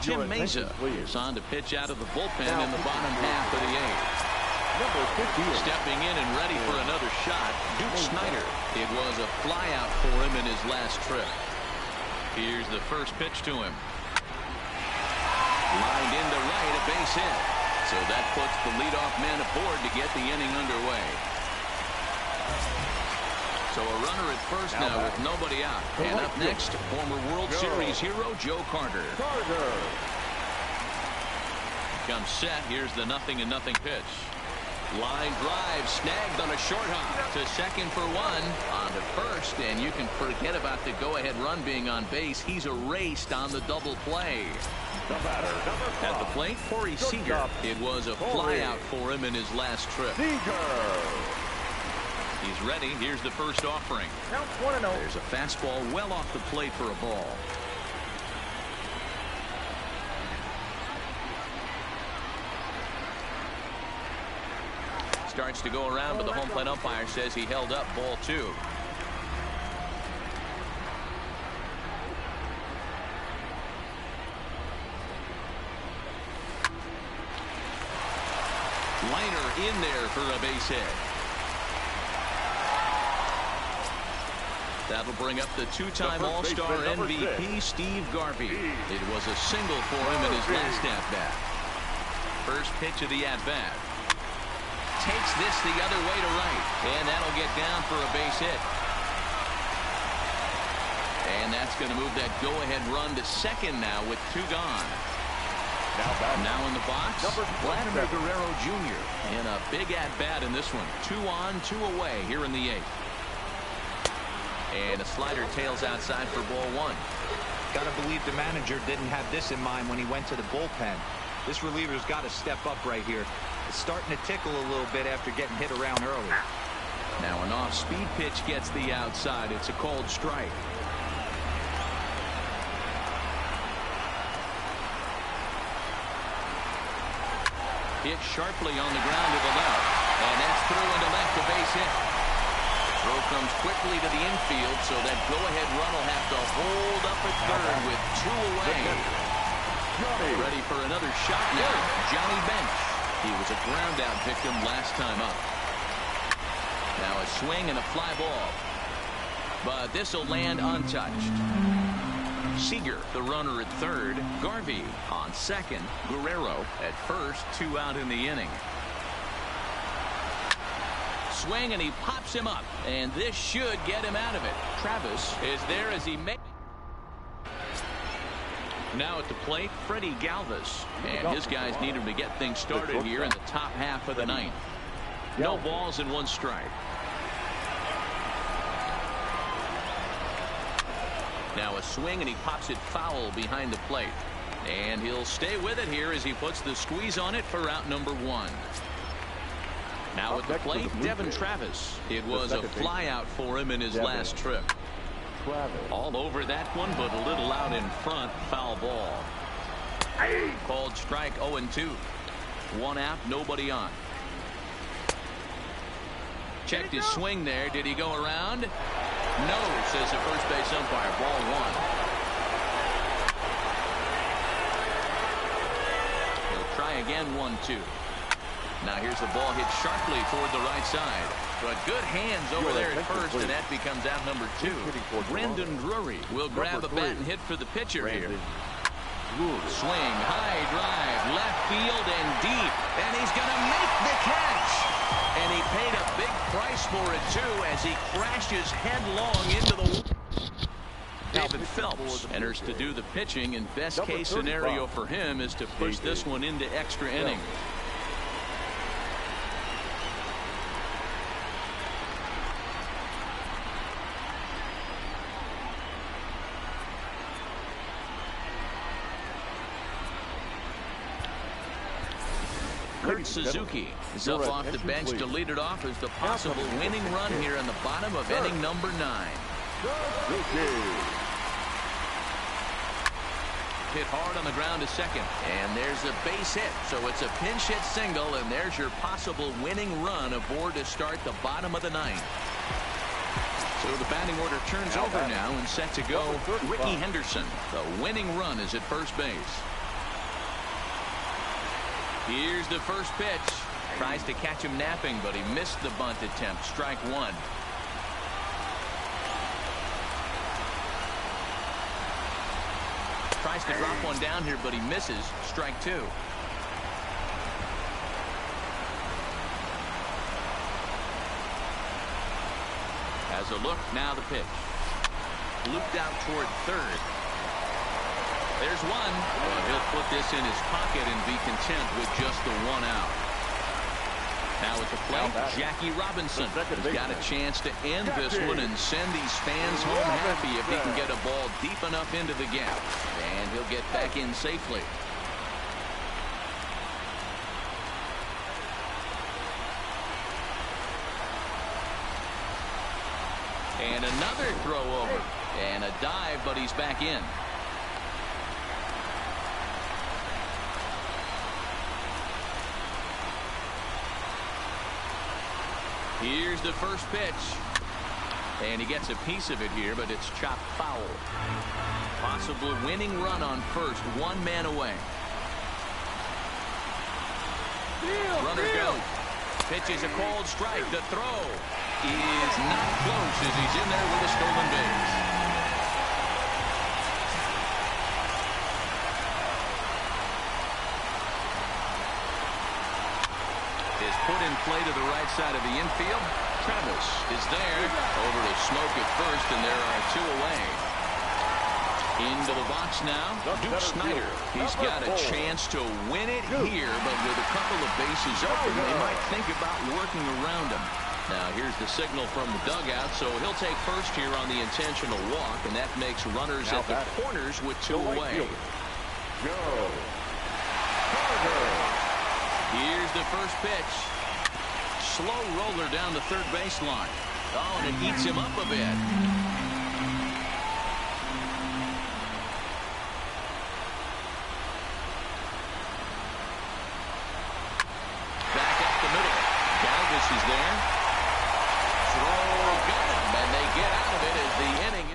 Jim Mesa is on to pitch out of the bullpen in the bottom half of the eighth. Stepping in and ready for another shot, Duke Snyder. It was a flyout for him in his last trip. Here's the first pitch to him. Lined into right, a base hit. So that puts the leadoff man aboard to get the inning underway. So a runner at first now with nobody out. And up next, former World Series hero Joe Carter. Comes set. Here's the 0-0 pitch. Line drive snagged on a short hop to second for one. On to first, and you can forget about the go-ahead run being on base. He's erased on the double play. At the plate, Corey Seager. It was a flyout for him in his last trip. He's ready. Here's the first offering. There's a fastball well off the plate for a ball. Starts to go around, but the home plate umpire says he held up ball 2. Liner in there for a base hit. That'll bring up the two-time All-Star MVP, Steve Garvey. It was a single for him in his last at-bat. First pitch of the at-bat. Takes this the other way to right, and that'll get down for a base hit. And that's going to move that go-ahead run to second now with 2 gone. Now in the box, Vladimir Guerrero Jr. in a big at-bat in this one. 2 on, 2 away here in the 8th. And a slider tails outside for ball 1. Gotta believe the manager didn't have this in mind when he went to the bullpen. This reliever's got to step up right here. It's starting to tickle a little bit after getting hit around early. Now an off-speed pitch gets the outside. It's a called strike. Hit sharply on the ground to the left. And that's through into left, a base hit. Throw comes quickly to the infield, so that go-ahead run will have to hold up at third with 2 away. Ready for another shot now. Johnny Bench. He was a ground-out victim last time up. Now a swing and a fly ball. But this will land untouched. Seager, the runner at third. Garvey on second. Guerrero at first. 2 out in the inning. Swing, and he pops him up. And this should get him out of it. Travis is there as he makes. Now at the plate, Freddie Galvis. And his guys need him to get things started here in the top half of the 9th. No balls and 1 strike. Now a swing, and he pops it foul behind the plate. And he'll stay with it here as he puts the squeeze on it for out number 1. Now at the plate, Devin Travis. It was a flyout for him in his last trip. All over that one, but a little out in front. Foul ball. Called strike 0-2. 1 out, nobody on. Checked his swing there. Did he go around? No, says the first base umpire. Ball 1. He'll try again. 1-2. Now here's the ball hit sharply toward the right side. But good hands over there at first, and that becomes out number 2. Brendan Drury will grab a bat and hit for the pitcher here. Swing, high drive, left field and deep. And he's going to make the catch. And he paid a big price for it, too, as he crashes headlong into the... David Phelps enters to do the pitching, and best case scenario for him is to push this one into extra innings. Kurt Suzuki is up off the bench to lead it off as the possible winning run here in the bottom of inning number 9. Hit hard on the ground to second, and there's a base hit, so it's a pinch hit single, and there's your possible winning run aboard to start the bottom of the 9th. So the batting order turns over now and set to go. Ricky Henderson, the winning run, is at first base. Here's the first pitch. Tries to catch him napping, but he missed the bunt attempt. Strike 1. Tries to drop one down here, but he misses. Strike 2. Has a look. Now the pitch. Looped out toward third. There's one. Well, he'll put this in his pocket and be content with just the 1 out. Now at the plate, Jackie Robinson has got a chance to end this one and send these fans home happy if he can get a ball deep enough into the gap. And he'll get back in safely. And another throw over. And a dive, but he's back in. Here's the first pitch. And he gets a piece of it here, but it's chopped foul. Possible winning run on first. 1 man away. Runner go. Pitch is a called strike. The throw is not close as he's in there with a stolen base. Is put in play to the right side of the infield. Travis is there. Over to Smoke at first, and there are 2 away. Into the box now, Duke Snider. He's got a chance to win it here, but with a couple of bases open, they might think about working around him. Now here's the signal from the dugout, so he'll take first here on the intentional walk, and that makes runners at the corners with 2 away. Here's the first pitch. Slow roller down the third baseline. Oh, and it eats him up a bit. Back up the middle. Galvis is there. Throw got him, and they get out of it as the inning.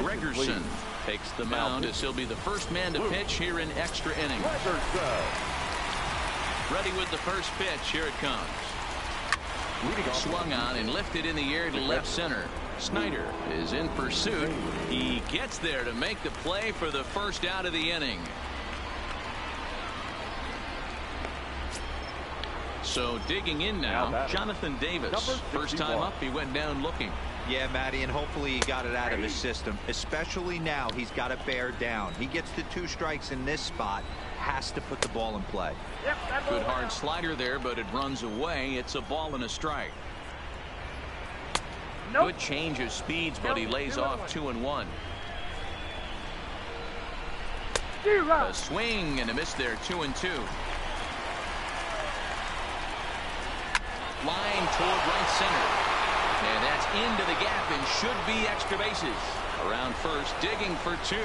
Gregerson takes the mound as he'll be the first man to pitch here in extra innings. Ready with the first pitch. Here it comes. Swung on and lifted in the air to left center. Snider is in pursuit. He gets there to make the play for the first out of the inning. So digging in now, Jonathan Davis. First time up, he went down looking. Yeah, Matty, and hopefully he got it out of his system. Especially now, he's got to bear down. He gets the 2 strikes in this spot, has to put the ball in play. Good hard slider there, but it runs away. It's a ball and a strike. Good change of speeds, but he lays off 2 and 1. A swing and a miss there, 2 and 2. Line toward right center. And that's into the gap and should be extra bases. Around first, digging for 2.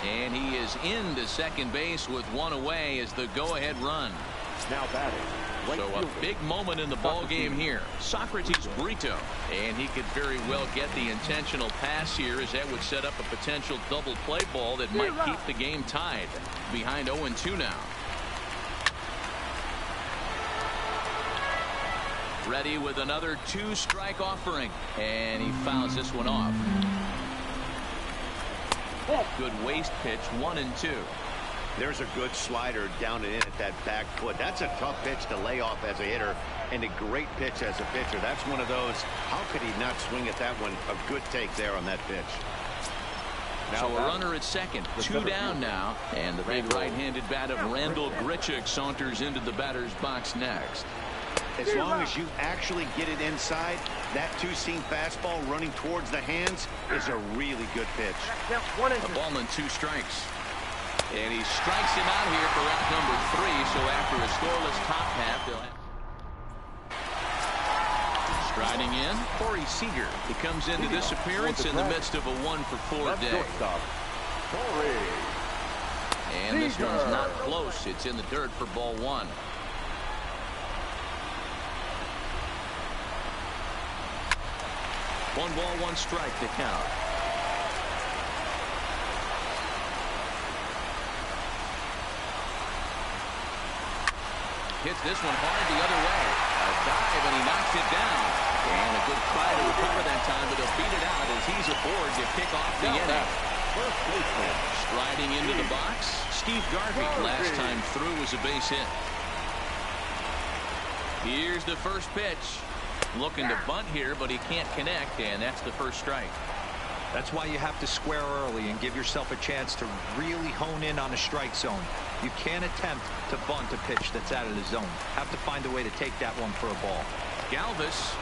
And he is into second base with 1 away as the go-ahead run. Now batting, So a big moment in the ball game here. Socrates Brito, and he could very well get the intentional pass here, as that would set up a potential double play ball that might keep the game tied. Behind 0-2 now. Ready with another 2-strike offering, and he fouls this one off. Good waist pitch, 1-2. There's a good slider down and in at that back foot. That's a tough pitch to lay off as a hitter, and a great pitch as a pitcher. That's one of those, how could he not swing at that one? A good take there on that pitch. So a runner at second, 2 down now, and the big right-handed bat of Randall Grichuk saunters into the batter's box next. As long as you actually get it inside, that two-seam fastball running towards the hands is a really good pitch. A ball and 2 strikes. And he strikes him out here for out number 3. So after a scoreless top half, they'll have... Striding in, Corey Seager. He comes into this appearance in the midst of a 1-for-4 day. And this one's not close. It's in the dirt for ball 1. One ball, 1 strike to count. Hits this one hard the other way. A dive, and he knocks it down. And a good try to recover that time, but he'll beat it out as he's aboard to kick off the inning. Striding into the box, Steve Garvey. Last time through was a base hit. Here's the first pitch. Looking to bunt here, but he can't connect, and that's the first strike. That's why you have to square early and give yourself a chance to really hone in on the strike zone. You can't attempt to bunt a pitch that's out of the zone. Have to find a way to take that one for a ball. Galvis,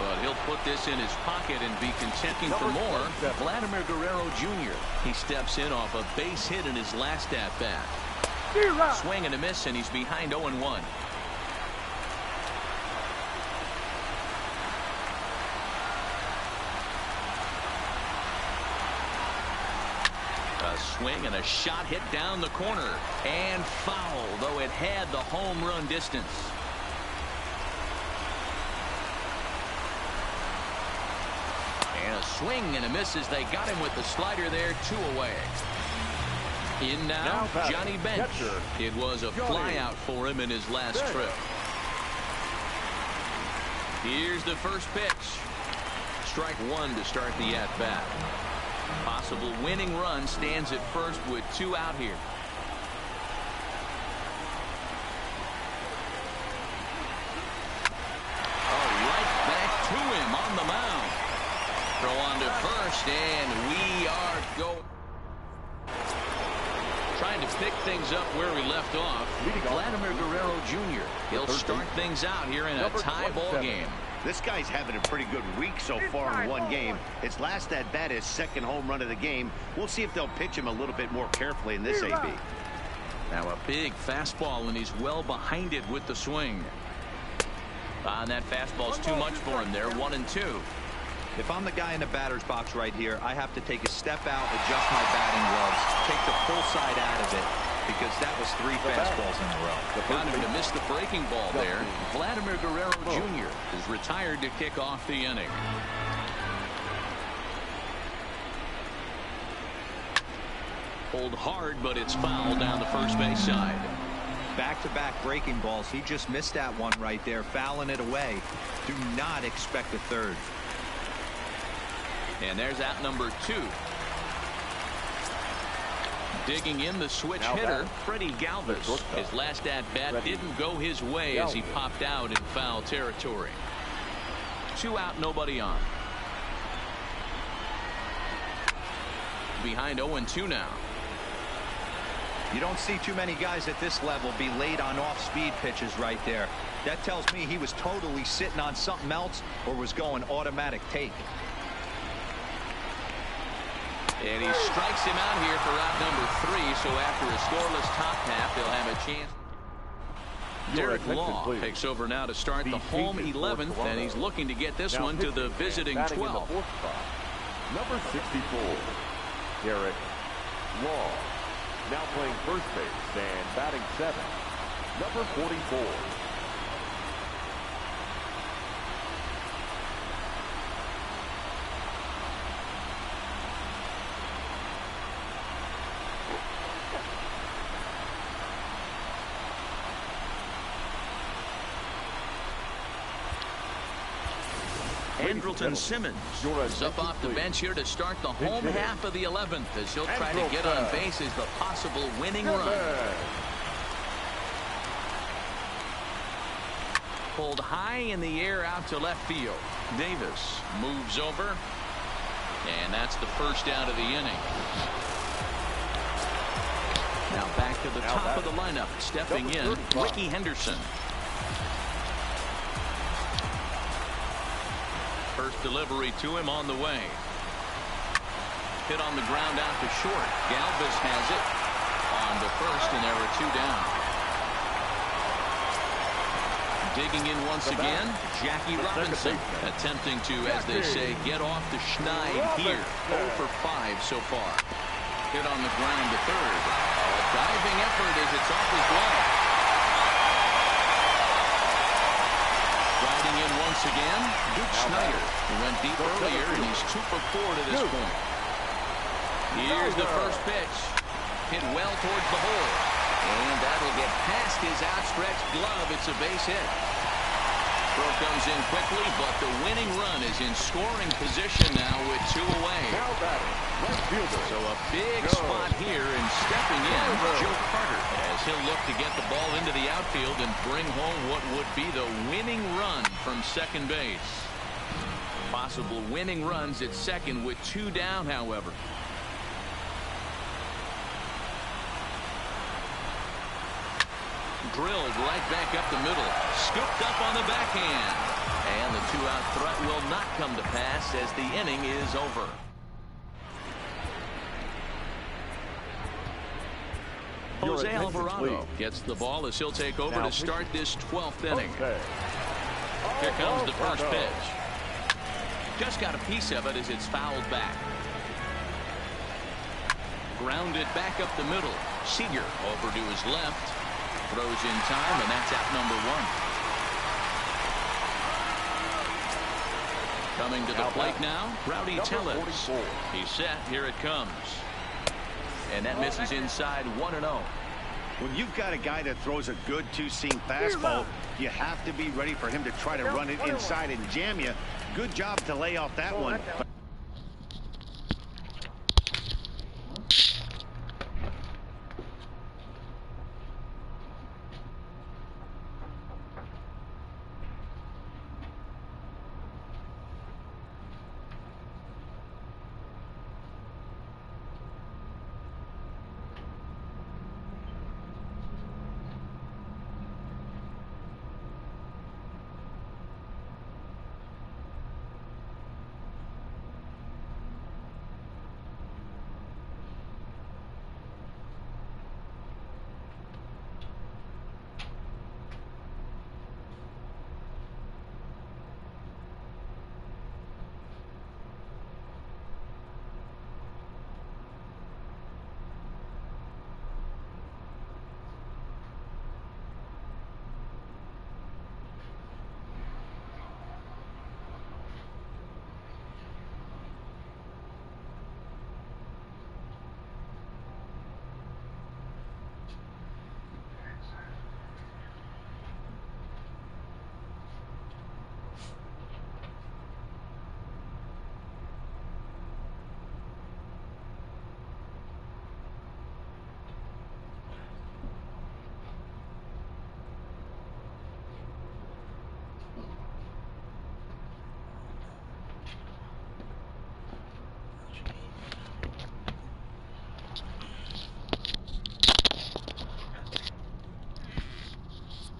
but he'll put this in his pocket and be contenting for more. Vladimir Guerrero Jr. He steps in off a base hit in his last at-bat. Swing and a miss, and he's behind 0-1. Swing and a shot hit down the corner, and foul, though it had the home run distance. And a swing and a miss as they got him with the slider there, 2 away. In now Johnny Bench. It was a flyout for him in his last trip. Here's the first pitch. Strike 1 to start the at-bat. Possible winning run stands at first with 2 out here. Right back to him on the mound. Throw on to first, and we are going. Trying to pick things up where we left off. Vladimir Guerrero Jr. He'll start things out here in a tie ball game. This guy's having a pretty good week so far in one game. His last at-bat, his second home run of the game. We'll see if they'll pitch him a little bit more carefully in this AB. Now a big fastball, and he's well behind it with the swing. And that fastball's too much for him there, 1-2. If I'm the guy in the batter's box right here, I have to take a step out, adjust my batting gloves, take the full side out of it, because that was 3 fastballs in a row. Got him to miss the breaking ball there. Vladimir Guerrero Jr. is retired to kick off the inning. Pulled hard, but it's foul down the first base side. Back-to-back breaking balls. He just missed that one right there, fouling it away. Do not expect a third. And there's out number 2. Digging in the switch hitter, Freddie Galvis. His last at-bat didn't go his way as he popped out in foul territory. 2 out, nobody on. Behind 0-2 now. You don't see too many guys at this level be late on off-speed pitches right there. That tells me he was totally sitting on something else or was going automatic take. And he strikes him out here for out number 3. So after a scoreless top half, they'll have a chance. Derek Law takes over now to start the home 11th, and he's looking to get this one to the visiting 12th. Number 64, Derek Law. Now playing first base and batting 7th. Number 44, Kendrelton Simmons is up off the bench here to start the home half of the 11th as he'll try to get on base as the possible winning run. Pulled high in the air out to left field. Davis moves over, and that's the first out of the inning. Now back to the top of the lineup, stepping in, Ricky Henderson. First delivery to him on the way. Hit on the ground out to short. Galvis has it on to first, and there are 2 down. Digging in once again, Jackie Robinson, attempting to, as they say, get off the schneid here. 0 for 5 so far. Hit on the ground to third. A diving effort as it's off his glove. Riding in once again, Duke Snyder. He went deep earlier, and he's 2 for 4 to this point. Here's the first pitch. Hit well towards the hole. And that'll get past his outstretched glove. It's a base hit. Throw comes in quickly, but the winning run is in scoring position now with 2 away. So a big spot here, and stepping in, Joe Carter, as he'll look to get the ball into the outfield and bring home what would be the winning run from second base. Possible winning runs at second with 2 down, however. Drilled right back up the middle. Scooped up on the backhand. And the 2-out threat will not come to pass as the inning is over. Jose Alvarado gets the ball as he'll take over to start this 12th inning. Here comes the first pitch. Just got a piece of it as it's fouled back. Grounded back up the middle. Seager over to his left. Throws in time, and that's out number 1. Coming to the plate now, Rowdy Tellez. He's set. Here it comes. And that misses inside 1-0. When you've got a guy that throws a good 2-seam fastball, you have to be ready for him to try to run it inside and jam you. Good job to lay off that one.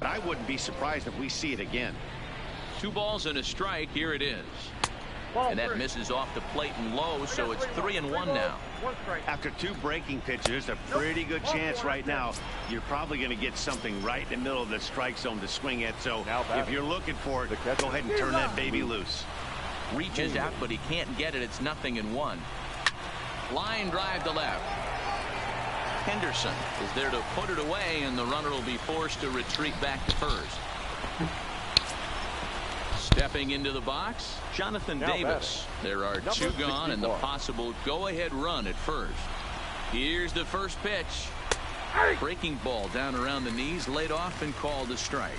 But I wouldn't be surprised if we see it again. 2 balls and a strike. Here it is. And that misses off the plate and low, so it's 3-1 now. After 2 breaking pitches, there's a pretty good chance right now you're probably going to get something right in the middle of the strike zone to swing at. So if you're looking for it, go ahead and turn that baby loose. Reaches out, but he can't get it. It's 0-1. Line drive to left. Henderson is there to put it away, and the runner will be forced to retreat back to first. Stepping into the box, Jonathan Davis. There are 2 gone and the possible go-ahead run at first. Here's the first pitch. Breaking ball down around the knees, laid off and called a strike.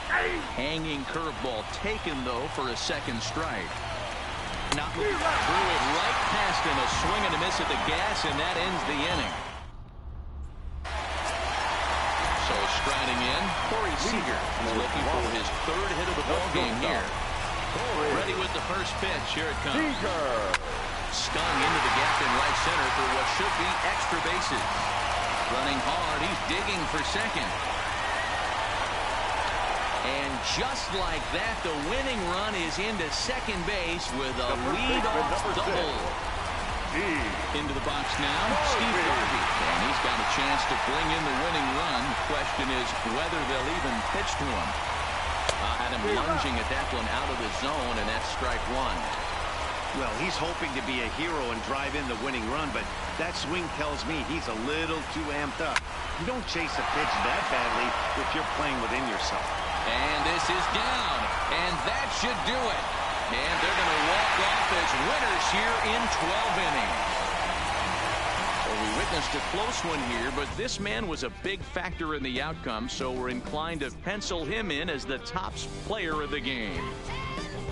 Hanging curveball taken, though, for a second strike. Now, threw it right past him. A swing and a miss at the gas, and that ends the inning. So striding in, Corey Seager is looking for his third hit of the ball game here. Ready with the first pitch. Here it comes. Stung into the gap in right center for what should be extra bases. Running hard, he's digging for second. And just like that, the winning run is into second base with a lead-off double. Into the box now, Steve Garvey. And he's got a chance to bring in the winning run. The question is whether they'll even pitch to him. Had him lunging at that one out of the zone, and that's strike one. Well, he's hoping to be a hero and drive in the winning run, but that swing tells me he's a little too amped up. You don't chase a pitch that badly if you're playing within yourself. And this is down, and that should do it. And they're going to walk off as winners here in 12 innings. Well, we witnessed a close one here, but this man was a big factor in the outcome, so we're inclined to pencil him in as the top player of the game.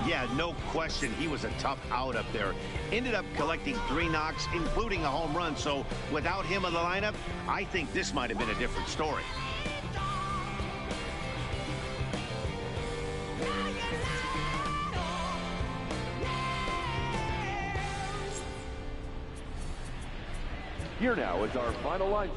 Yeah, no question. He was a tough out up there. Ended up collecting 3 knocks, including a home run. So without him in the lineup, I think this might have been a different story. Here now is our final line.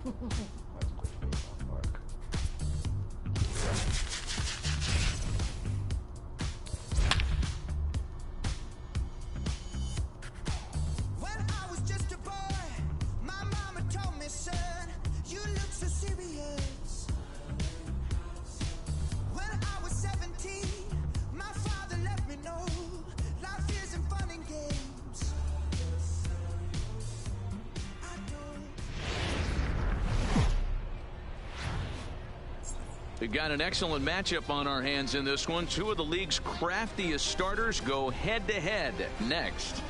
When I was just a boy, my mama told me, son, you look so serious. When I was 17, my father let me know life isn't fun and games. I don't. We've got an excellent matchup on our hands in this one. Two of the league's craftiest starters go head-to-head next.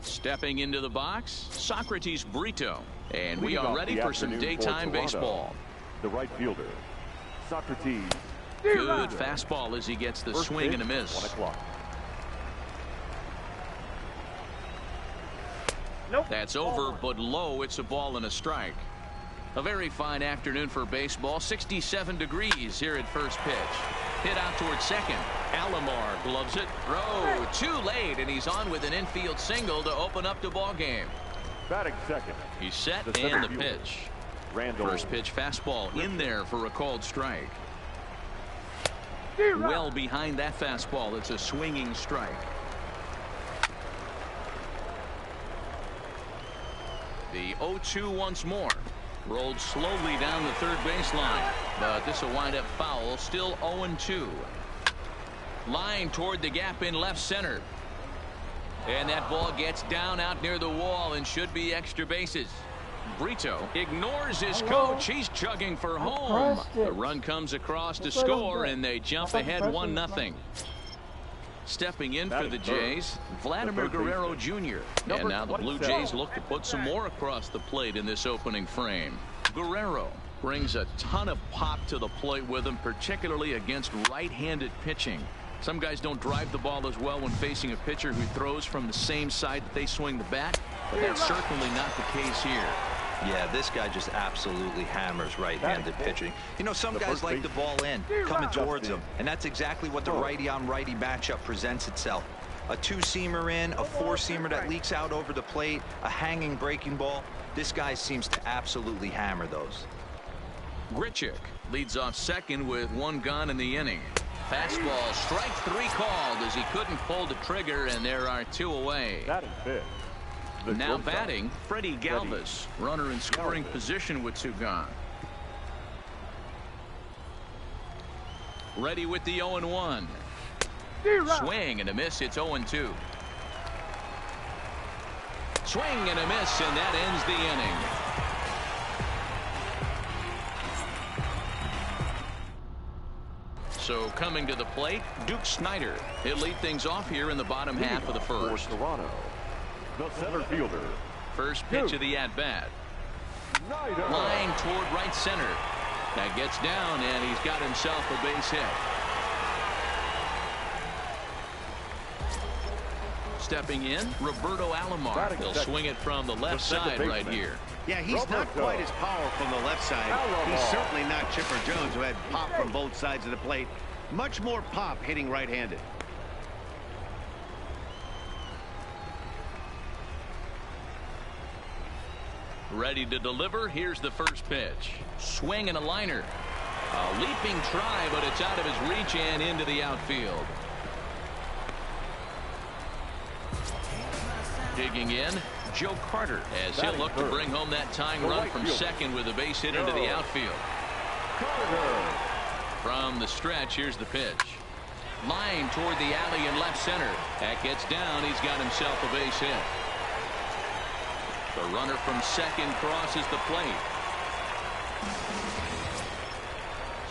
Stepping into the box, Socrates Brito. And we are ready for some daytime baseball. The right fielder, Socrates. Good fastball as he gets the swing and a miss. 1 o'clock. Nope. That's over, but low. It's a ball and a strike. A very fine afternoon for baseball. 67 degrees here at first pitch. Hit out towards second. Alomar gloves it. Throw too late, and he's on with an infield single to open up the ball game. Batting second. He's set The and the center fielder, pitch. Randall. First pitch fastball in there for a called strike. D-Rock. Well behind that fastball. It's a swinging strike. The 0-2 once more. Rolled slowly down the third baseline, but this will wind up foul. Still 0-2. Line toward the gap in left center. And that ball gets down out near the wall and should be extra bases. Brito ignores his coach. He's chugging for home. The run comes across to score, and they jump ahead 1-0. Stepping in for the Jays, Vladimir Guerrero Jr. And now the Blue Jays look to put some more across the plate in this opening frame. Guerrero brings a ton of pop to the plate with him, particularly against right-handed pitching. Some guys don't drive the ball as well when facing a pitcher who throws from the same side that they swing the bat, but that's certainly not the case here. Yeah, this guy just absolutely hammers right-handed pitching. You know, some guys like the ball in, coming towards them, and that's exactly what the righty-on-righty matchup presents itself. A two-seamer in, a four-seamer that leaks out over the plate, a hanging breaking ball. This guy seems to absolutely hammer those. Grichuk leads off second with one gone in the inning. Fastball, strike three called as he couldn't pull the trigger, and there are two away. Batting fifth. The Now shortstop, batting, Freddie Galvis, runner in scoring position with two gone. Ready with the 0-1. Swing and a miss. It's 0-2. Swing and a miss, and that ends the inning. So coming to the plate, Duke Snyder. He'll lead things off here in the bottom half of the first. For Toronto, the center fielder, First pitch of the at-bat. Snyder. Line toward right center. That gets down, and he's got himself a base hit. Stepping in, Roberto Alomar. He'll swing it from the left side right here. Yeah, he's not quite as powerful from the left side. He's certainly not Chipper Jones, who had pop from both sides of the plate. Much more pop hitting right-handed. Ready to deliver. Here's the first pitch. Swing and a liner. A leaping try, but it's out of his reach and into the outfield. Digging in, Joe Carter, as he'll look to bring home that tying run from second with a base hit into the outfield. From the stretch, here's the pitch. Line toward the alley in left center. That gets down. He's got himself a base hit. The runner from second crosses the plate.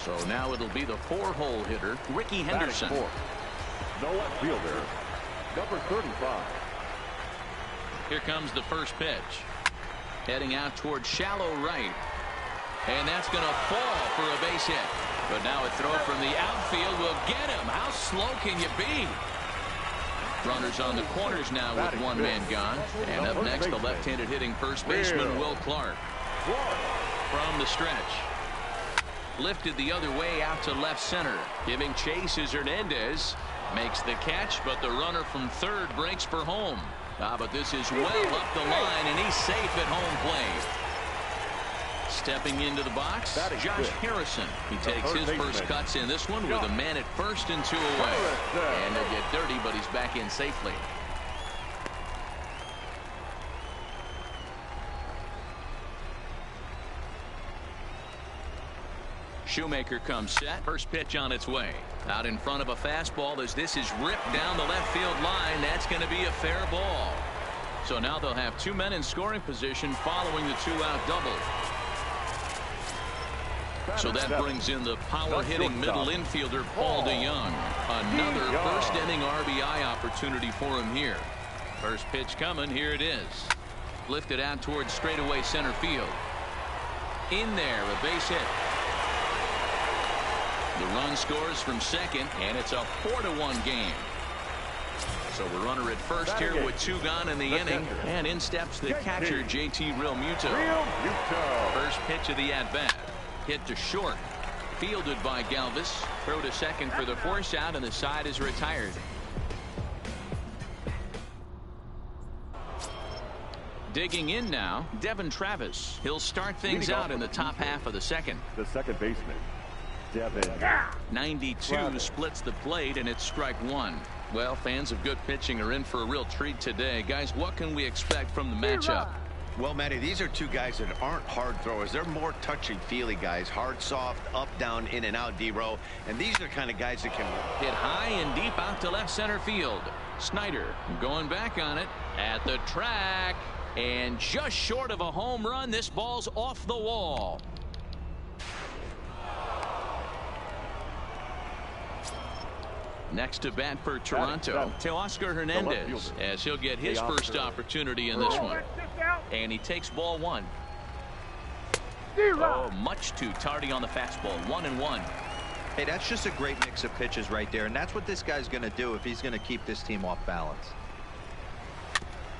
So now it'll be the four-hole hitter, Ricky Henderson. The left fielder, number 35. Here comes the first pitch. Heading out towards shallow right. And that's going to fall for a base hit. But now a throw from the outfield will get him. How slow can you be? Runners on the corners now with one man gone. And up next, the left-handed hitting first baseman, Will Clark. from the stretch. Lifted the other way out to left center. Giving chase is Hernandez. Makes the catch, but the runner from third breaks for home. But this is well up the line, and he's safe at home plate. Stepping into the box, Josh Harrison. He takes his first cuts in this one with a man at first and 2 away. And they'll get dirty, but he's back in safely. Shoemaker comes set. First pitch on its way. Out in front of a fastball as this is ripped down the left field line. That's going to be a fair ball. So now they'll have 2 men in scoring position following the 2-out double. So that brings in the power-hitting middle infielder Paul DeYoung. Another first-inning RBI opportunity for him here. First pitch coming. Here it is. Lifted out towards straightaway center field. In there, a base hit. The run scores from second, and it's a 4-1 game. So a runner at first here with 2 gone in the inning, and in steps the catcher, JT Realmuto. First pitch of the at-bat. Hit to short. Fielded by Galvis. Throw to second for the force out, and the side is retired. Digging in now, Devin Travis. He'll start things out in the top half of the second. The second baseman, Devin. 92 splits the plate, and it's strike 1. Well, fans of good pitching are in for a real treat today. Guys, what can we expect from the matchup? Well, Matty, these are 2 guys that aren't hard throwers. They're more touchy-feely guys. Hard, soft, up, down, in and out, D-row. And these are the kind of guys that can hit high and deep out to left center field. Snyder going back on it at the track. And just short of a home run, this ball's off the wall. Next to bat for Toronto, Teoscar Hernandez, as he'll get his first opportunity in this one. And he takes ball 1. Oh, much too tardy on the fastball. 1-1. Hey, that's just a great mix of pitches right there, and that's what this guy's going to do if he's going to keep this team off balance.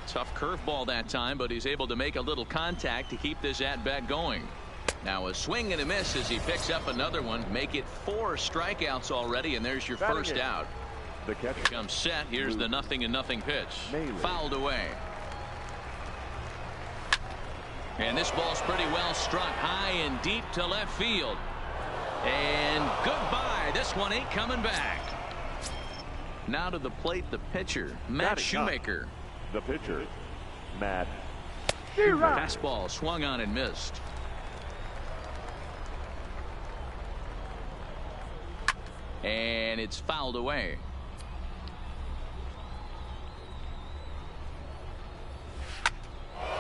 Tough curveball that time, but he's able to make a little contact to keep this at-bat going. Now a swing and a miss as he picks up another one. Make it 4 strikeouts already, and there's your first out. The catcher comes set. Here's the 0-0 pitch. Fouled away. And this ball's pretty well struck high and deep to left field. And goodbye. This one ain't coming back. Now to the plate, the pitcher, Matt Shoemaker. The pitcher, Matt. Fastball swung on and missed. And it's fouled away.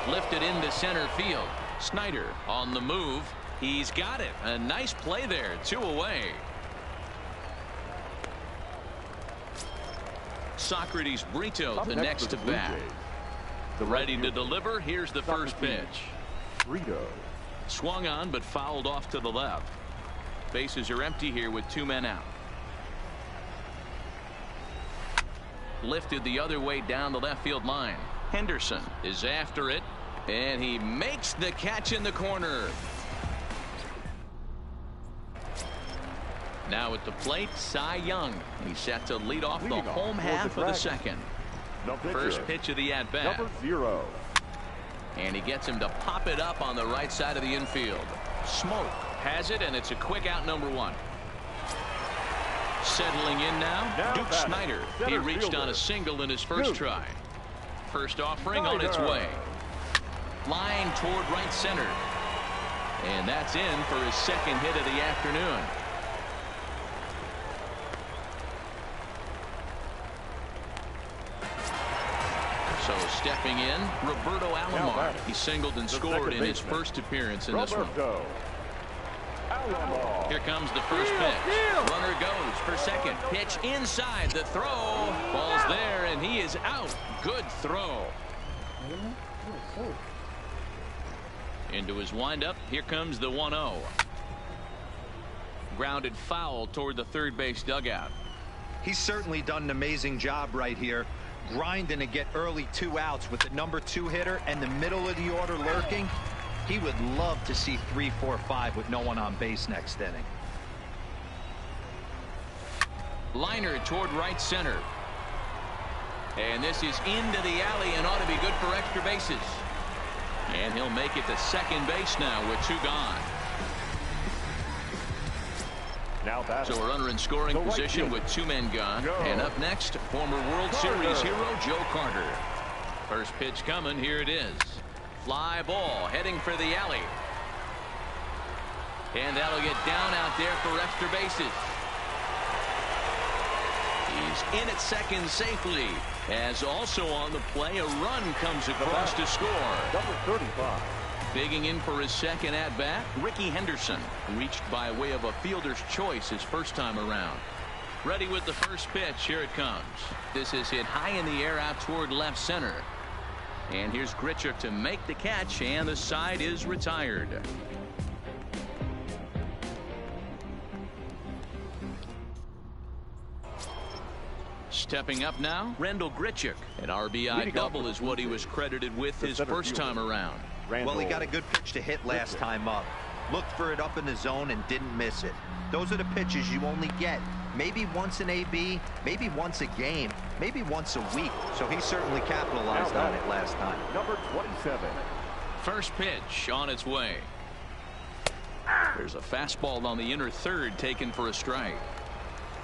Lifted into center field. Snyder on the move. He's got it. A nice play there. 2 away. Socrates Brito, the next to bat. Ready to deliver. Here's the first pitch. Brito. Swung on, but fouled off to the left. Bases are empty here with 2 men out. Lifted the other way down the left field line. Henderson is after it, and he makes the catch in the corner. Now at the plate, Cy Young. He's set to lead off the home half of the second. First pitch of the at-bat. Number 0. And he gets him to pop it up on the right side of the infield. Smoke has it, and it's a quick out, number 1. Settling in now, Duke Snyder. He reached on a single in his first try. First offering on its way. Line toward right center. And that's in for his second hit of the afternoon. So stepping in, Roberto Alomar. He singled and scored in his first appearance in this one. Here comes the first pitch. Runner goes for second. Pitch inside. The throw. Ball's there, and he is out. Good throw. Into his windup. Here comes the 1-0. Grounded foul toward the third base dugout. He's certainly done an amazing job right here, grinding to get early 2 outs with the number 2 hitter and the middle of the order lurking. He would love to see 3, 4, 5 with no one on base next inning. Liner toward right center. And this is into the alley and ought to be good for extra bases. And he'll make it to second base now with 2 gone. Now So a runner in scoring position with 2 men gone. And up next, former World Series hero Joe Carter. First pitch coming. Here it is. Fly ball heading for the alley. And that'll get down out there for extra bases. He's in at second safely. As also on the play, a run comes across to score. Number 35. Bigging in for his second at-bat, Ricky Henderson. Reached by way of a fielder's choice his first time around. Ready with the first pitch. Here it comes. This is hit high in the air out toward left center. And here's Grichuk to make the catch, and the side is retired. Stepping up now, Randall Grichuk. An RBI double is what he was credited with his first time around. Well, he got a good pitch to hit last time up. Looked for it up in the zone and didn't miss it. Those are the pitches you only get maybe once in AB, maybe once a game, maybe once a week. So he certainly capitalized on it last time. Number 27. First pitch on its way. There's a fastball on the inner third taken for a strike.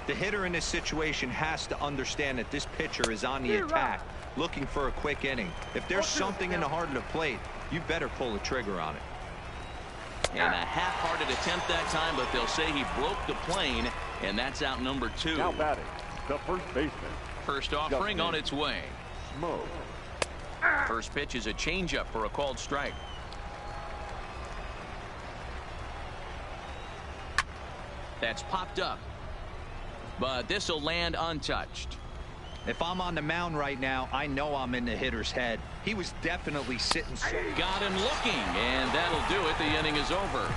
The hitter in this situation has to understand that this pitcher is on the attack, looking for a quick inning. If there's something in the heart of the plate, you better pull the trigger on it. And a half-hearted attempt that time, but they'll say he broke the plane, and that's out number 2. Now batting, the first baseman. First offering on its way. Smoke. First pitch is a changeup for a called strike. That's popped up. But this will land untouched. If I'm on the mound right now, I know I'm in the hitter's head. He was definitely sitting. Got him looking, and that'll do it. The inning is over.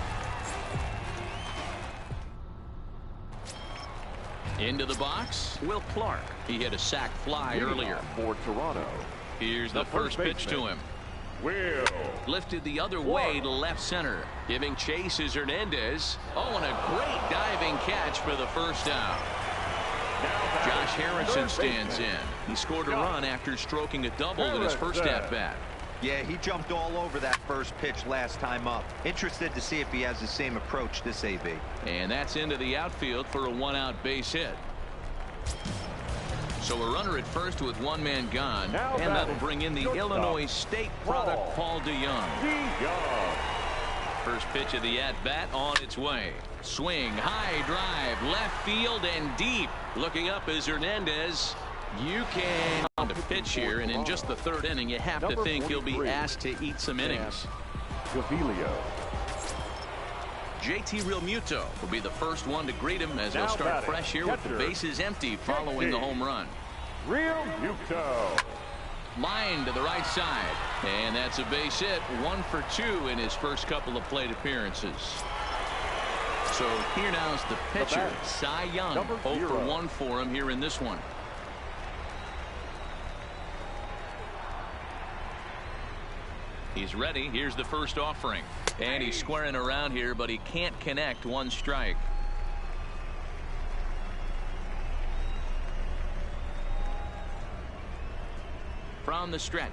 Into the box, Will Clark. He hit a sac fly earlier. For Toronto. Here's the first pitch to him. Will. Lifted the other way to left center. Giving chase is Hernandez. Oh, and a great diving catch for the first down. Josh Harrison stands in. He scored a run after stroking a double in his first at-bat. Yeah, he jumped all over that first pitch last time up. Interested to see if he has the same approach this AB. And that's into the outfield for a 1-out base hit. So a runner at first with 1 man gone. And that'll bring in the Illinois State product, Paul DeYoung. First pitch of the at-bat on its way. Swing, high drive, left field and deep. Looking up is Hernandez. You can on the pitch here, and in just the 3rd inning, you have to think he'll be asked to eat some innings. Gavilio. JT Realmuto will be the first one to greet him as he'll start fresh here with the bases empty following the home run. Realmuto. Line to the right side, and that's a base hit. 1 for 2 in his first couple of plate appearances. So here now is the pitcher, Cy Young. 0 for 1 for him here in this one. He's ready. Here's the first offering, and he's squaring around here, but he can't connect. 1 strike. From the stretch,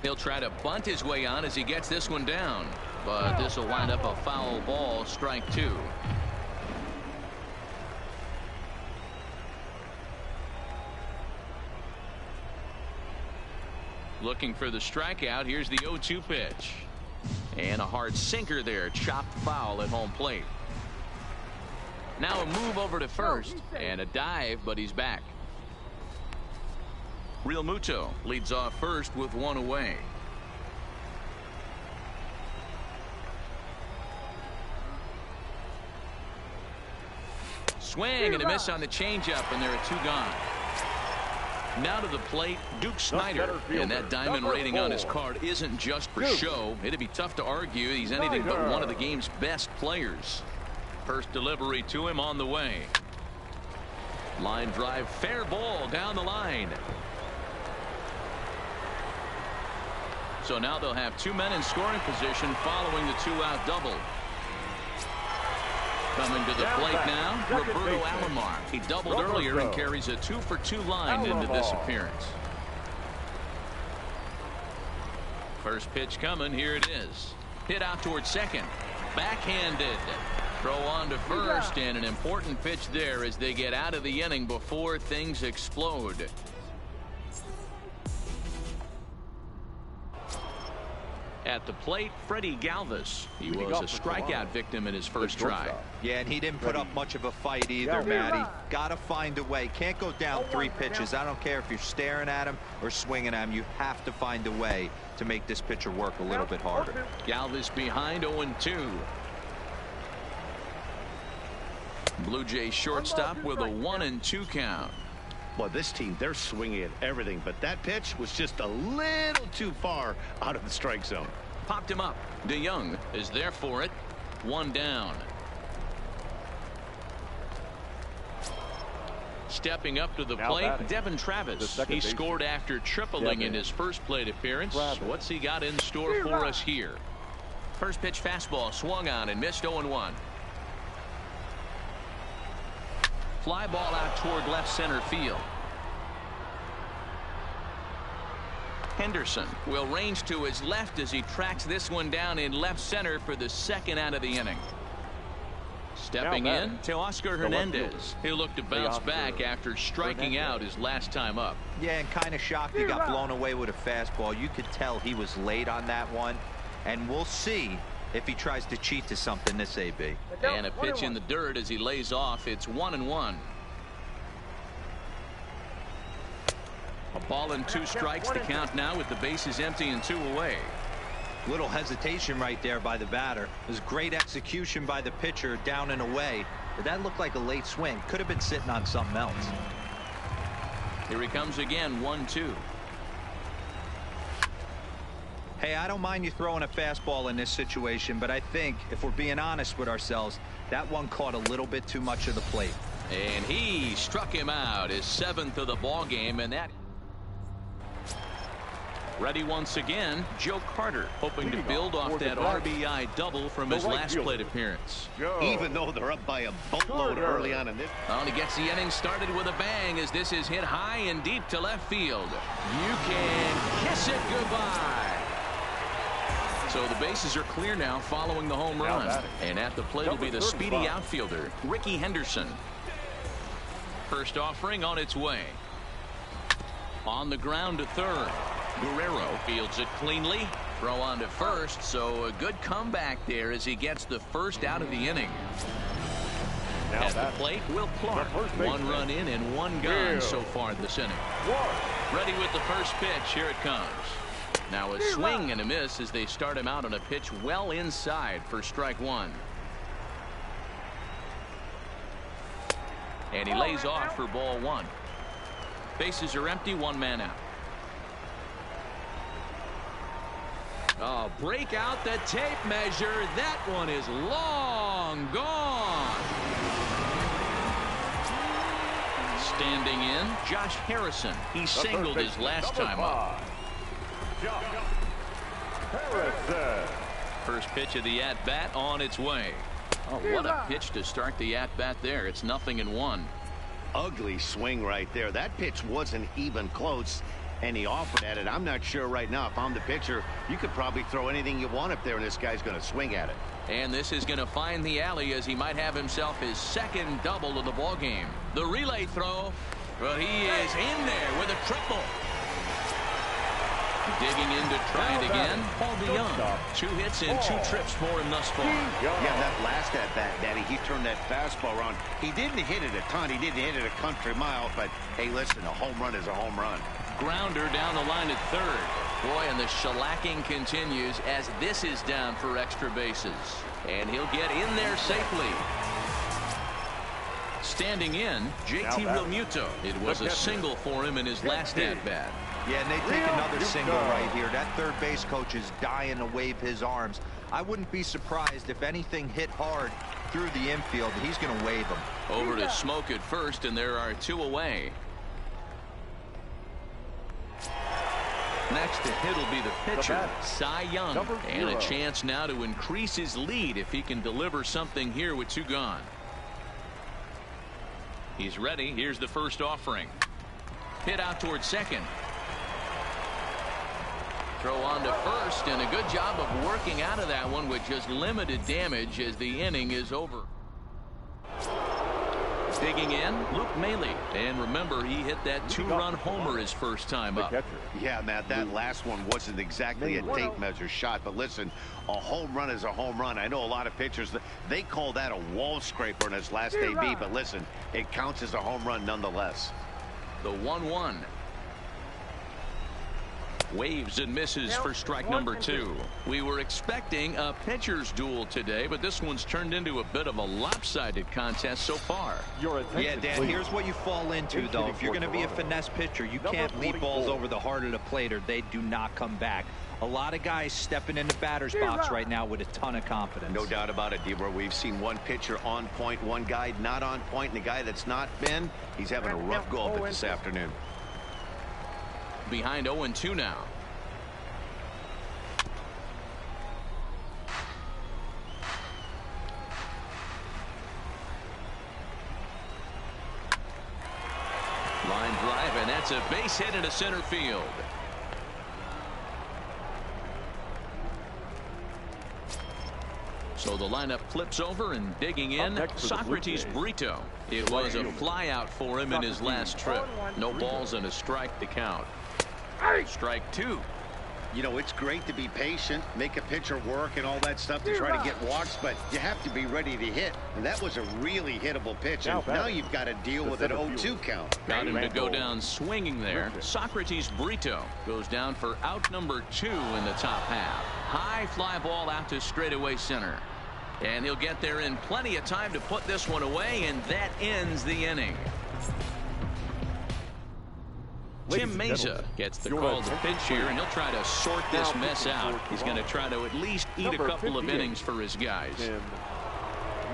he'll try to bunt his way on as he gets this one down, but this will wind up a foul ball. Strike 2. Looking for the strikeout. Here's the 0-2 pitch, and a hard sinker there, chopped foul at home plate. Now a move over to first and a dive, but he's back. Realmuto leads off first with 1 away. Swing and a miss on the changeup, and there are 2 gone. Now to the plate, Duke Snider, and that diamond rating on his card isn't just for show. It'd be tough to argue he's anything but one of the game's best players. First delivery to him on the way. Line drive, fair ball down the line. So now they'll have 2 men in scoring position following the 2-out double. Coming to the plate now, Roberto Alomar. He doubled earlier and carries a 2-for-2 line into this appearance. First pitch coming. Here it is. Hit out towards second. Backhanded. Throw on to first, and an important pitch there as they get out of the inning before things explode. At the plate, Freddie Galvis. He was a strikeout victim in his first try. Yeah, and he didn't put up much of a fight either, Matty. Got to find a way. Can't go down 3 pitches. I don't care if you're staring at him or swinging at him. You have to find a way to make this pitcher work a little bit harder. Galvis behind 0-2. Blue Jays shortstop with a 1-2 count. Well, this team, they're swinging at everything, but that pitch was just a little too far out of the strike zone. Popped him up. DeYoung is there for it. 1 down. Stepping up to the plate, Devin Travis. He scored after tripling in his first plate appearance. What's he got in store for us here? First pitch fastball swung on and missed. 0-1. Fly ball out toward left center field. Henderson will range to his left as he tracks this one down in left center for the 2nd out of the inning. Stepping in, Teoscar Hernandez. He'll look to bounce back after striking out his last time up. Yeah, and kind of shocked he got blown away with a fastball. You could tell he was late on that one, and we'll see if he tries to cheat to something this AB. And a pitch in the dirt as he lays off. It's 1-1. A ball and 2 strikes to count now with the bases empty and 2 away. Little hesitation right there by the batter. It was great execution by the pitcher down and away, but that looked like a late swing. Could have been sitting on something else. Here he comes again. 1-2. Hey, I don't mind you throwing a fastball in this situation, but I think if we're being honest with ourselves, that one caught a little bit too much of the plate. And he struck him out, his 7th of the ball game, and that. Ready once again, Joe Carter, hoping to build off that RBI double from his last plate appearance. Even though they're up by a boatload early on in this. And he gets the inning started with a bang as this is hit high and deep to left field. You can kiss it goodbye. So the bases are clear now following the home run. And at the plate will be the speedy outfielder, Ricky Henderson. First offering on its way. On the ground to third. Guerrero fields it cleanly. Throw on to first, so a good comeback there as he gets the 1st out of the inning. At the plate, Will Clark. 1 run in and 1 gone so far this inning. Ready with the first pitch. Here it comes. Now a swing and a miss as they start him out on a pitch well inside for strike 1. And he lays off for ball 1. Bases are empty. 1 man out. Oh, break out the tape measure. That one is long gone. Standing in, Josh Harrison. He singled his last time up. First pitch of the at-bat on its way. Oh, what a pitch to start the at-bat there. It's 0-1. Ugly swing right there. That pitch wasn't even close, and he offered at it. I'm not sure right now. If I'm the pitcher, you could probably throw anything you want up there, and this guy's going to swing at it. And this is going to find the alley as he might have himself his 2nd double of the ball game. The relay throw, but he is in there with a triple. Digging in to try it again, Paul DeYoung. 2 hits and 2 trips for him thus far. Yeah, that last at-bat, Daddy, he turned that fastball around. He didn't hit it a ton. He didn't hit it a country mile, but, hey, listen, a home run is a home run. Grounder down the line at third. Boy, and the shellacking continues as this is down for extra bases. And he'll get in there safely. Standing in, JT Realmuto. It was a single for him in his last at-bat. Yeah, and they take another single right here. That third base coach is dying to wave his arms. I wouldn't be surprised if anything hit hard through the infield. He's going to wave them. Over to Smoke at first, and there are 2 away. Next to hit will be the pitcher, Cy Young. Number And a 0. chance now to increase his lead if he can deliver something here with 2 gone. He's ready. Here's the first offering. Hit out towards second. Throw on to first, and a good job of working out of that one with just limited damage as the inning is over. Digging in, Luke Maley. And remember, he hit that 2-run homer his first time up. Yeah, Matt, that last one wasn't exactly a tape measure shot, but listen, a home run is a home run. I know a lot of pitchers, they call that a wall scraper in his last AB, but listen, it counts as a home run nonetheless. The 1-1. Waves and misses for strike number 2. We were expecting a pitcher's duel today, but this one's turned into a bit of a lopsided contest so far. Yeah, Dan, here's what you fall into, though. If you're going to be a finesse pitcher, you can't lead balls over the heart of the plate or they do not come back. A lot of guys stepping in the batter's box right now with a ton of confidence. No doubt about it, Debra. We've seen one pitcher on point, one guy not on point, and the guy that's not been, he's having a rough go of it this afternoon. Behind 0-2 now. Line drive, and that's a base hit into center field. So the lineup flips over, and digging in, Socrates Brito. It was a fly out for him in his last trip. No balls and a strike to count. Strike 2. You know, it's great to be patient, make a pitcher work and all that stuff to try to get walks, but you have to be ready to hit. And that was a really hittable pitch, and now you've got to deal with an 0-2 count. Got him to go down swinging there. Socrates Brito goes down for out number 2 in the top half. High fly ball out to straightaway center. And he'll get there in plenty of time to put this one away, and that ends the inning. Tim Mesa gets the call to pitch here, and he'll try to sort this mess out. He's going to try to at least eat a couple of innings for his guys.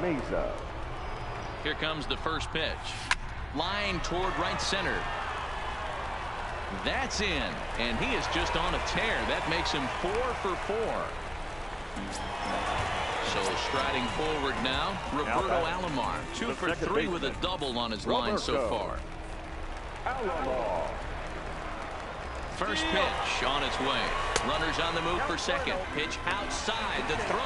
Mesa. Here comes the first pitch. Line toward right center. That's in, and he is just on a tear. That makes him 4 for 4. So striding forward now, Roberto Alomar. 2 for 3 with a double on his line so far. Alomar. First pitch on its way. Runners on the move for second. Pitch outside the throw.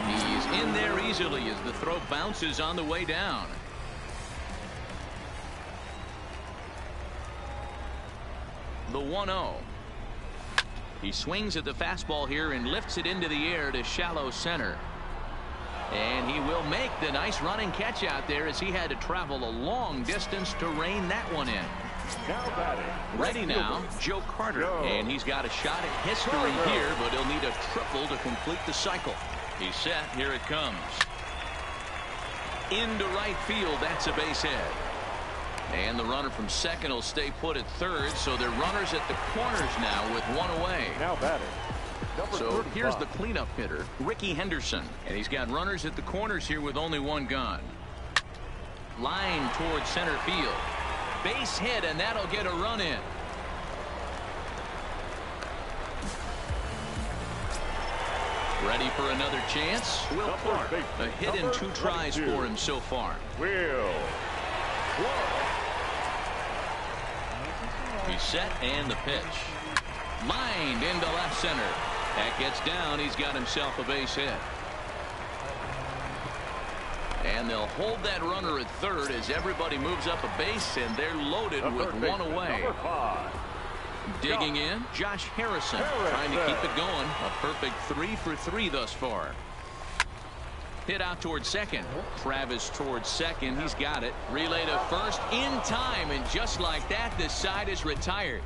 He's in there easily as the throw bounces on the way down. The 1-0. He swings at the fastball here and lifts it into the air to shallow center. And he will make the nice running catch out there as he had to travel a long distance to rein that one in. Ready now, Joe Carter, and he's got a shot at history here, but he'll need a triple to complete the cycle. He's set. Here it comes. Into right field. That's a base hit. And the runner from second will stay put at third, so they're runners at the corners now with 1 away. Now batting. So here's the cleanup hitter, Ricky Henderson, and he's got runners at the corners here with only 1 gone. Line towards center field. Base hit, and that'll get a run in. Ready for another chance? Will Clark. A hit in 2 tries for him so far. He's set, and the pitch. Lined into left center. That gets down. He's got himself a base hit. And they'll hold that runner at third as everybody moves up a base, and they're loaded with 1 away. Digging in, Josh Harrison trying to keep it going. A perfect 3 for 3 thus far. Hit out towards second. Travis towards second. He's got it. Relay to first in time, and just like that, this side is retired.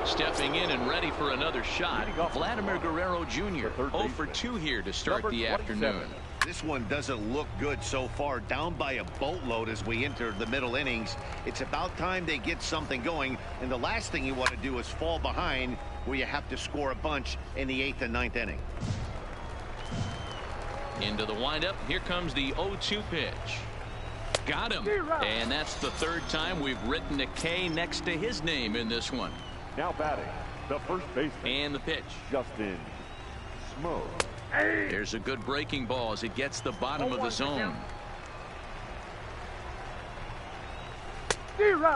Stepping in and ready for another shot, Vladimir Guerrero Jr. 0 for 2 here to start the afternoon. This one doesn't look good so far. Down by a boatload as we enter the middle innings. It's about time they get something going, and the last thing you want to do is fall behind where you have to score a bunch in the 8th and 9th inning. Into the windup. Here comes the 0-2 pitch. Got him. And that's the third time we've written a K next to his name in this one. Now batting, the first baseman. And the pitch. Justin Smoke. There's a good breaking ball as it gets the bottom of the zone.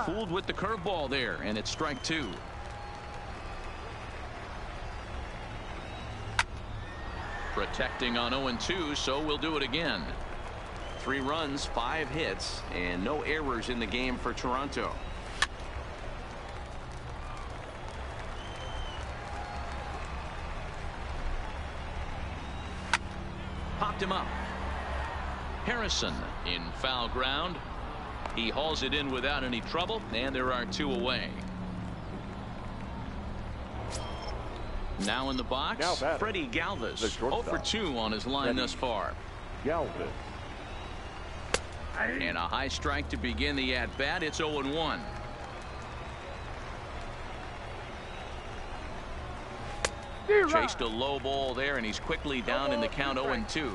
Fooled with the curveball there, and it's strike two. Protecting on 0-2, so we'll do it again. 3 runs, 5 hits, and no errors in the game for Toronto. Popped him up. Harrison in foul ground. He hauls it in without any trouble, and there are 2 away. Now in the box, Freddie Galvis, 0 for 2 on his line thus far. Galvis. And a high strike to begin the at-bat. It's 0-1. Chased a low ball there, and he's quickly down in the count 0-2.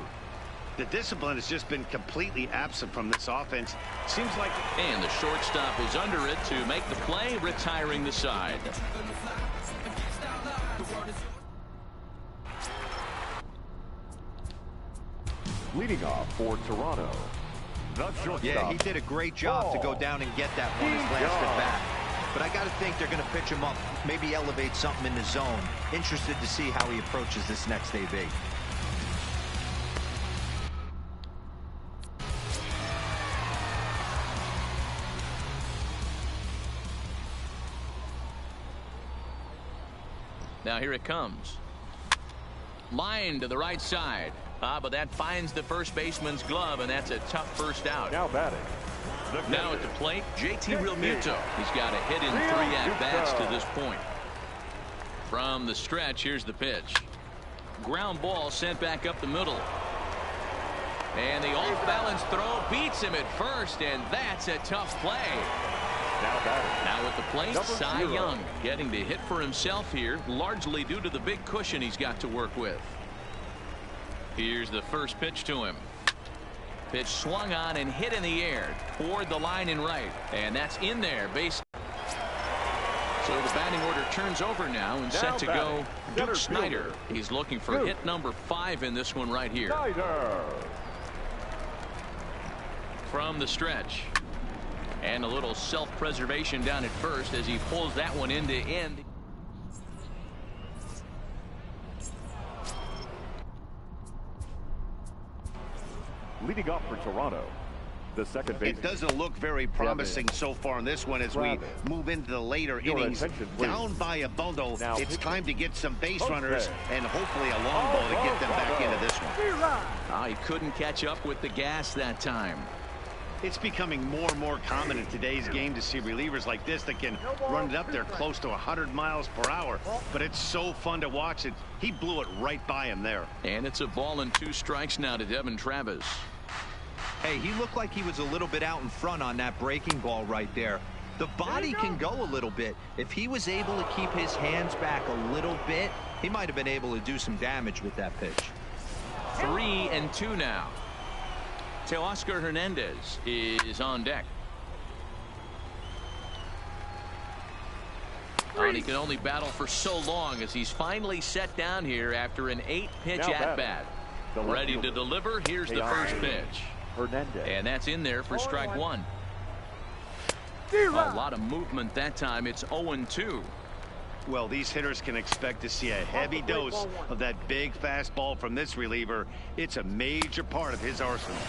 The discipline has just been completely absent from this offense. Seems like... And the shortstop is under it to make the play, retiring the side. Leading off for Toronto, the shortstop. Yeah, he did a great job to go down and get that one his last at bat. But I got to think they're going to pitch him up, maybe elevate something in the zone. Interested to see how he approaches this next AB. Now here it comes. Line to the right side. But that finds the first baseman's glove, and that's a tough first out. Now batting. Now at the plate, JT Realmuto. He's got a hit in 3 at-bats to this point. From the stretch, here's the pitch. Ground ball sent back up the middle. And the off-balance throw beats him at first, and that's a tough play. Now at the plate, Cy Young getting the hit for himself here, largely due to the big cushion he's got to work with. Here's the first pitch to him. Pitch swung on and hit in the air toward the line and right, and that's in there. Base. So the batting order turns over now and set to go Duke Snider. He's looking for hit number 5 in this one right here. From the stretch. And a little self-preservation down at first as he pulls that one end to end. Leading off for Toronto, the second baseman. It doesn't look very promising so far in this one as we move into the later innings. Down by a bundle, it's time to get some base runners and hopefully a long ball to get them back into this one. He couldn't catch up with the gas that time. It's becoming more and more common in today's game to see relievers like this that can run it up there close to 100 miles per hour. But it's so fun to watch it. He blew it right by him there. And it's a ball and 2 strikes now to Devin Travis. Hey, he looked like he was a little bit out in front on that breaking ball right there. The body can go a little bit. If he was able to keep his hands back a little bit, he might have been able to do some damage with that pitch. 3-2 now. Teoscar Hernandez is on deck. And he can only battle for so long as he's finally set down here after an 8-pitch at-bat. Ready to deliver. Here's the first pitch. Hernandez. And that's in there for strike 1. A lot of movement that time. It's 0-2. Well, these hitters can expect to see a heavy dose of that big fastball from this reliever. It's a major part of his arsenal.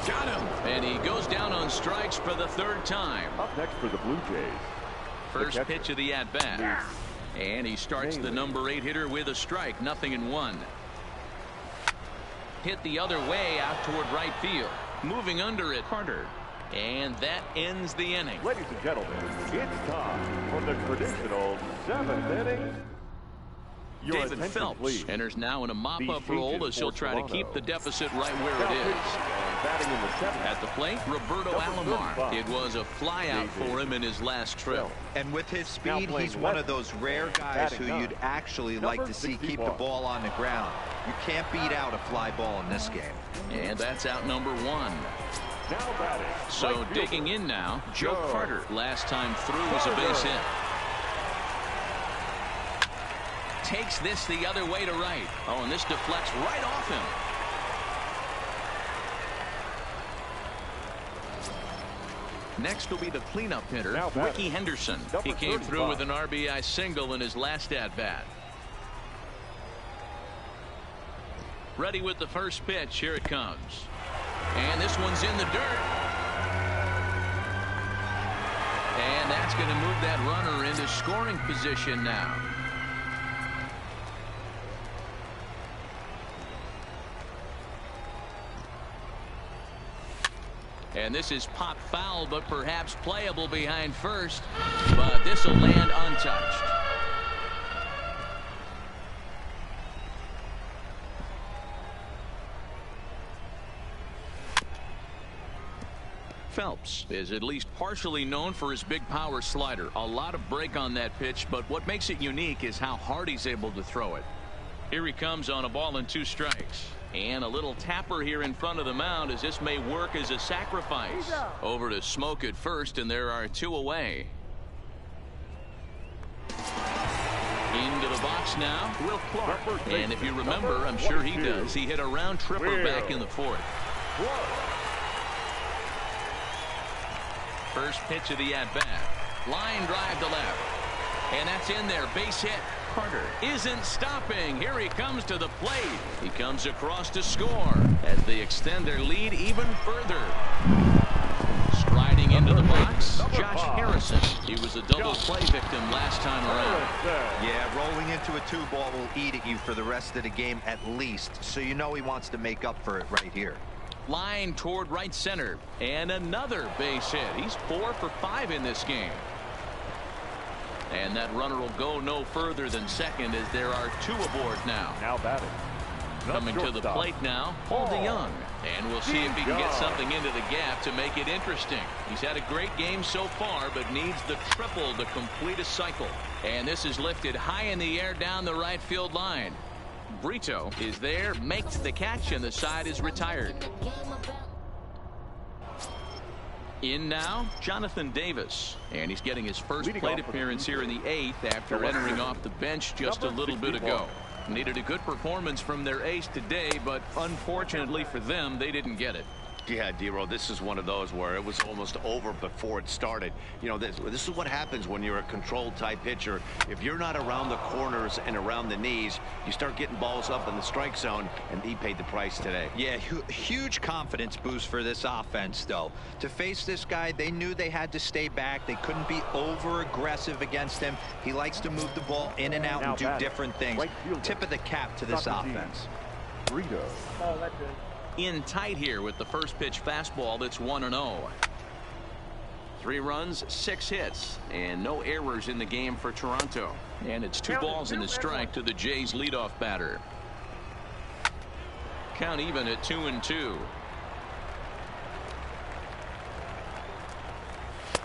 Got him. And he goes down on strikes for the 3rd time. Up next for the Blue Jays. First pitch of the at-bat. And he starts the number 8 hitter with a strike. 0-1. Hit the other way out toward right field. Moving under it, Carter. And that ends the inning. Ladies and gentlemen, it's time for the traditional 7th inning. David Phelps enters now in a mop-up role as he'll try to keep the deficit right where it is. At the plate, Roberto Alomar. It was a flyout for him in his last trip. And with his speed, he's one of those rare guys who you'd actually like to see keep the ball on the ground. You can't beat out a fly ball in this game. And that's out number 1. Now batting. So right fielder, digging in now, Joe Joe Carter. Last time through was a base hit. Takes this the other way to right. Oh, and this deflects right off him. Next will be the cleanup hitter, Now Ricky Henderson. Number He came through 35. with an RBI single in his last at-bat. Ready with the first pitch. Here it comes. And this one's in the dirt. And that's going to move that runner into scoring position now. And this is popped foul, but perhaps playable behind first. But this will land untouched. Phelps is at least partially known for his big power slider. A lot of break on that pitch, but what makes it unique is how hard he's able to throw it. Here he comes on a ball and 2 strikes. And a little tapper here in front of the mound, as this may work as a sacrifice. Over to Smoke at first, and there are 2 away. Into the box now, Will Clark. And if you remember, I'm sure he does, he hit a round tripper back in the 4th. First pitch of the at-bat. Line drive to left. And that's in there. Base hit. Carter isn't stopping. Here he comes to the plate. He comes across to score as they extend their lead even further. Striding into the box, Josh Harrison. He was a double play victim last time around. Yeah, rolling into a 2-ball will eat at you for the rest of the game at least. So you know he wants to make up for it right here. Line toward right center. And another base hit. He's 4 for 5 in this game. And that runner will go no further than second, as there are 2 aboard now. Now batting. Coming to the plate now, Paul DeYoung. And we'll see if he can get something into the gap to make it interesting. He's had a great game so far, but needs the triple to complete a cycle. And this is lifted high in the air down the right field line. Brito is there, makes the catch, and the side is retired. In now, Jonathan Davis. And he's getting his first plate appearance here in the 8th after entering off the bench just a little bit ago. Needed a good performance from their ace today, but unfortunately for them, they didn't get it. Yeah, D-Roll, this is one of those where it was almost over before it started. You know, this is what happens when you're a controlled type pitcher. If you're not around the corners and around the knees, you start getting balls up in the strike zone, and he paid the price today. Yeah, huge confidence boost for this offense, though. To face this guy, they knew they had to stay back. They couldn't be over-aggressive against him. He likes to move the ball in and out and do different things. Tip of the cap to this offense. Brito. In tight here with the first pitch fastball that's 1-0. 3 runs, 6 hits, and no errors in the game for Toronto. And it's 2 balls and a strike to the Jays leadoff batter. Count even at 2-2.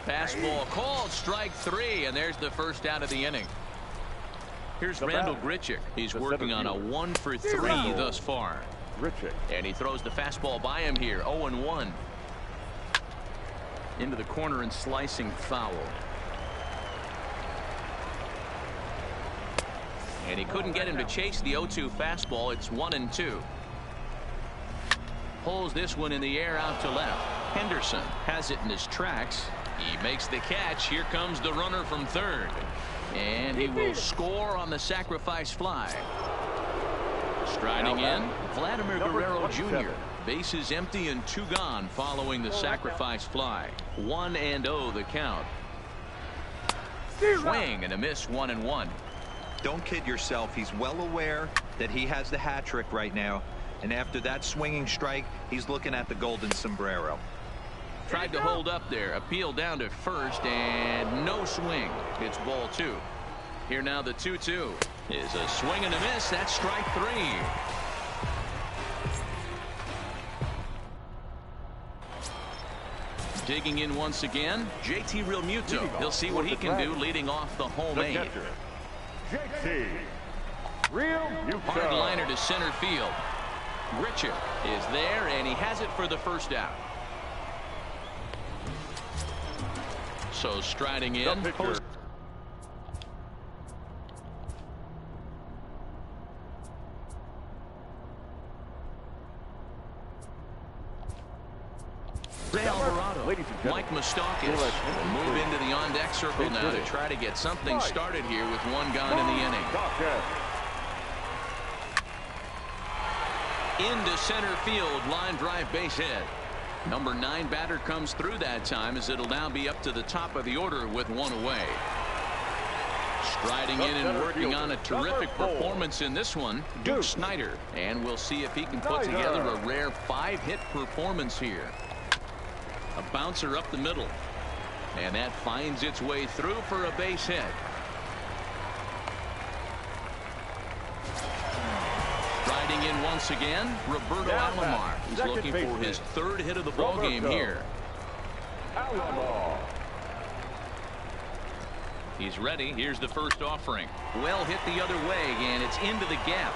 Fastball called, strike 3, and there's the first out of the inning. Here's Randall Grichuk. He's working on a 1 for 3 thus far. And he throws the fastball by him here. 0-1. Into the corner and slicing foul. And he couldn't get him to chase the 0-2 fastball. It's 1-2. Pulls this one in the air out to left. Henderson has it in his tracks. He makes the catch. Here comes the runner from third. And he will score on the sacrifice fly. Striding in, Vladimir Guerrero Jr. Bases empty and 2 gone following the sacrifice fly. 1-0 the count. Swing and a miss, 1-1. Don't kid yourself. He's well aware that he has the hat trick right now. And after that swinging strike, he's looking at the golden sombrero. Tried to hold up there. Appeal down to first, and no swing. It's ball 2. Here now the 2-2 is a swing and a miss. That's strike 3. Digging in once again, JT Realmuto. He'll see what he can do leading off the home 8. JT Realmuto. Hard liner to center field. Grichuk is there, and he has it for the first out. So striding in. Alvarado. Mike Moustakas will move into the on-deck circle now to try to get something started here with one gone in the inning. Into center field, line drive, base hit. Number 9 batter comes through that time, as it'll now be up to the top of the order with one away. Striding in and working on a terrific performance in this one, Duke Snider. And we'll see if he can put together a rare 5-hit performance here. A bouncer up the middle. And that finds its way through for a base hit. Riding in once again, Roberto Alomar. He's looking for his 3rd hit of the ball game here. He's ready. Here's the first offering. Well hit the other way, and it's into the gap.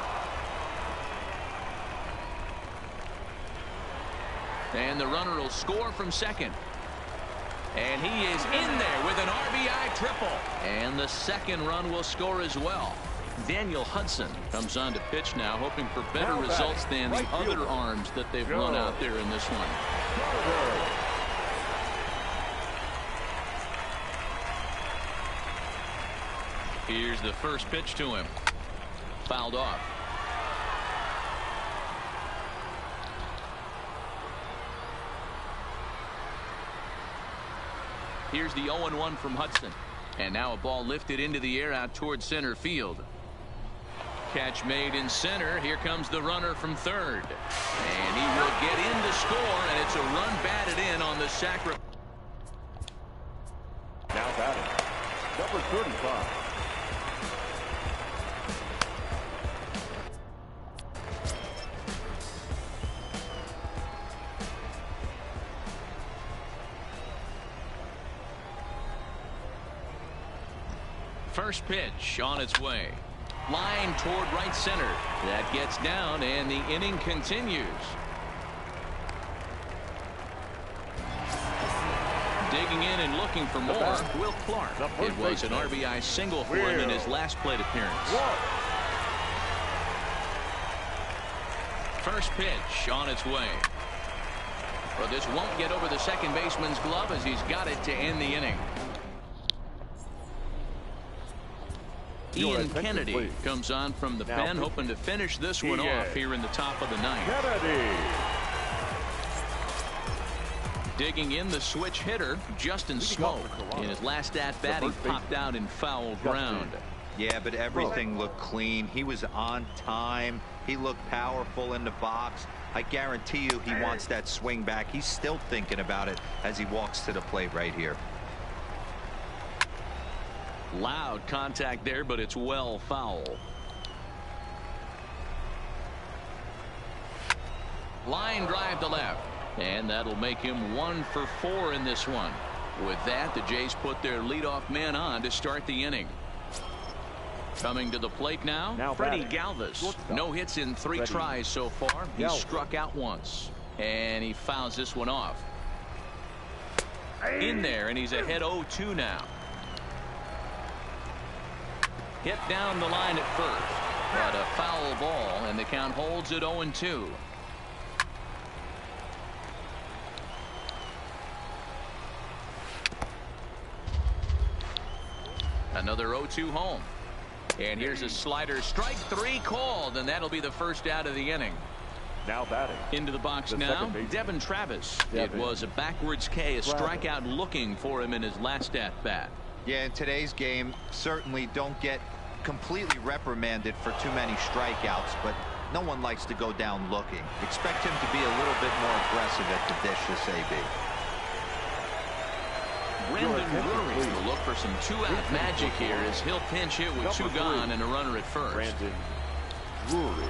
And the runner will score from second. And he is in there with an RBI triple. And the second run will score as well. Daniel Hudson comes on to pitch now, hoping for better results than the other arms that they've run out there in this one. Here's the first pitch to him. Fouled off. Here's the 0-1 from Hudson. And now a ball lifted into the air out towards center field. Catch made in center. Here comes the runner from third. And he will get in to score, and it's a run batted in on the sacrifice. Now batting, number 35. First pitch on its way. Line toward right center. That gets down, and the inning continues. Digging in and looking for more, Will Clark. It was an RBI single for him in his last plate appearance. First pitch on its way. But this won't get over the second baseman's glove, as he's got it to end the inning. Ian Kennedy comes on from the pen, hoping to finish this one off here in the top of the ninth. Digging in, the switch hitter, Justin Smoke. In his last at-bat, he popped out in foul ground. Yeah, but everything looked clean. He was on time. He looked powerful in the box. I guarantee you he wants that swing back. He's still thinking about it as he walks to the plate right here. Loud contact there, but it's well foul. Line drive to left, and that'll make him 1 for 4 in this one. With that, the Jays put their leadoff man on to start the inning. Coming to the plate now Freddie Galvis. No hits in 3 tries so far. He struck out once, and he fouls this one off. In there, and he's ahead 0-2 now. Hit down the line at first, but a foul ball, and the count holds at 0-2. Another 0-2 home. And here's a slider, strike 3 called, and that'll be the first out of the inning. Now batting. Into the box now, Devin Travis. It was a backwards K, a strikeout looking for him in his last at-bat. Yeah, in today's game, certainly don't get completely reprimanded for too many strikeouts, but no one likes to go down looking. Expect him to be a little bit more aggressive at the dish this AB. Brendan Drury will look for some 2-out magic here as he'll pinch hit with 2 gone and a runner at first. Brendan Drury.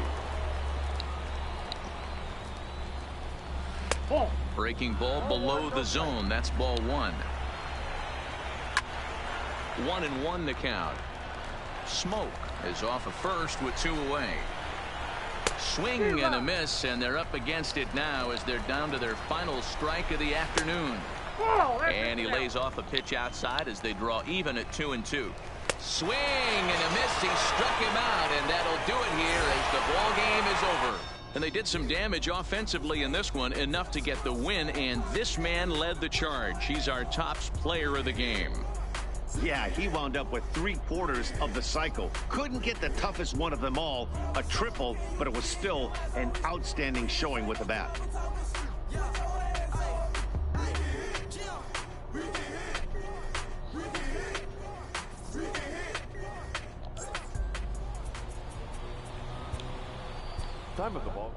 Breaking ball below the zone. That's ball 1. 1-1 the count. Smoke is off of first with 2 away. Swing and a miss, and they're up against it now as they're down to their final strike of the afternoon. And he lays off a pitch outside as they draw even at 2-2. Swing and a miss. He struck him out, and that'll do it here as the ball game is over. And they did some damage offensively in this one, enough to get the win, and this man led the charge. He's our top player of the game. Yeah, he wound up with 3/4 of the cycle. Couldn't get the toughest one of them all, a triple, but it was still an outstanding showing with the bat. Time of the ball.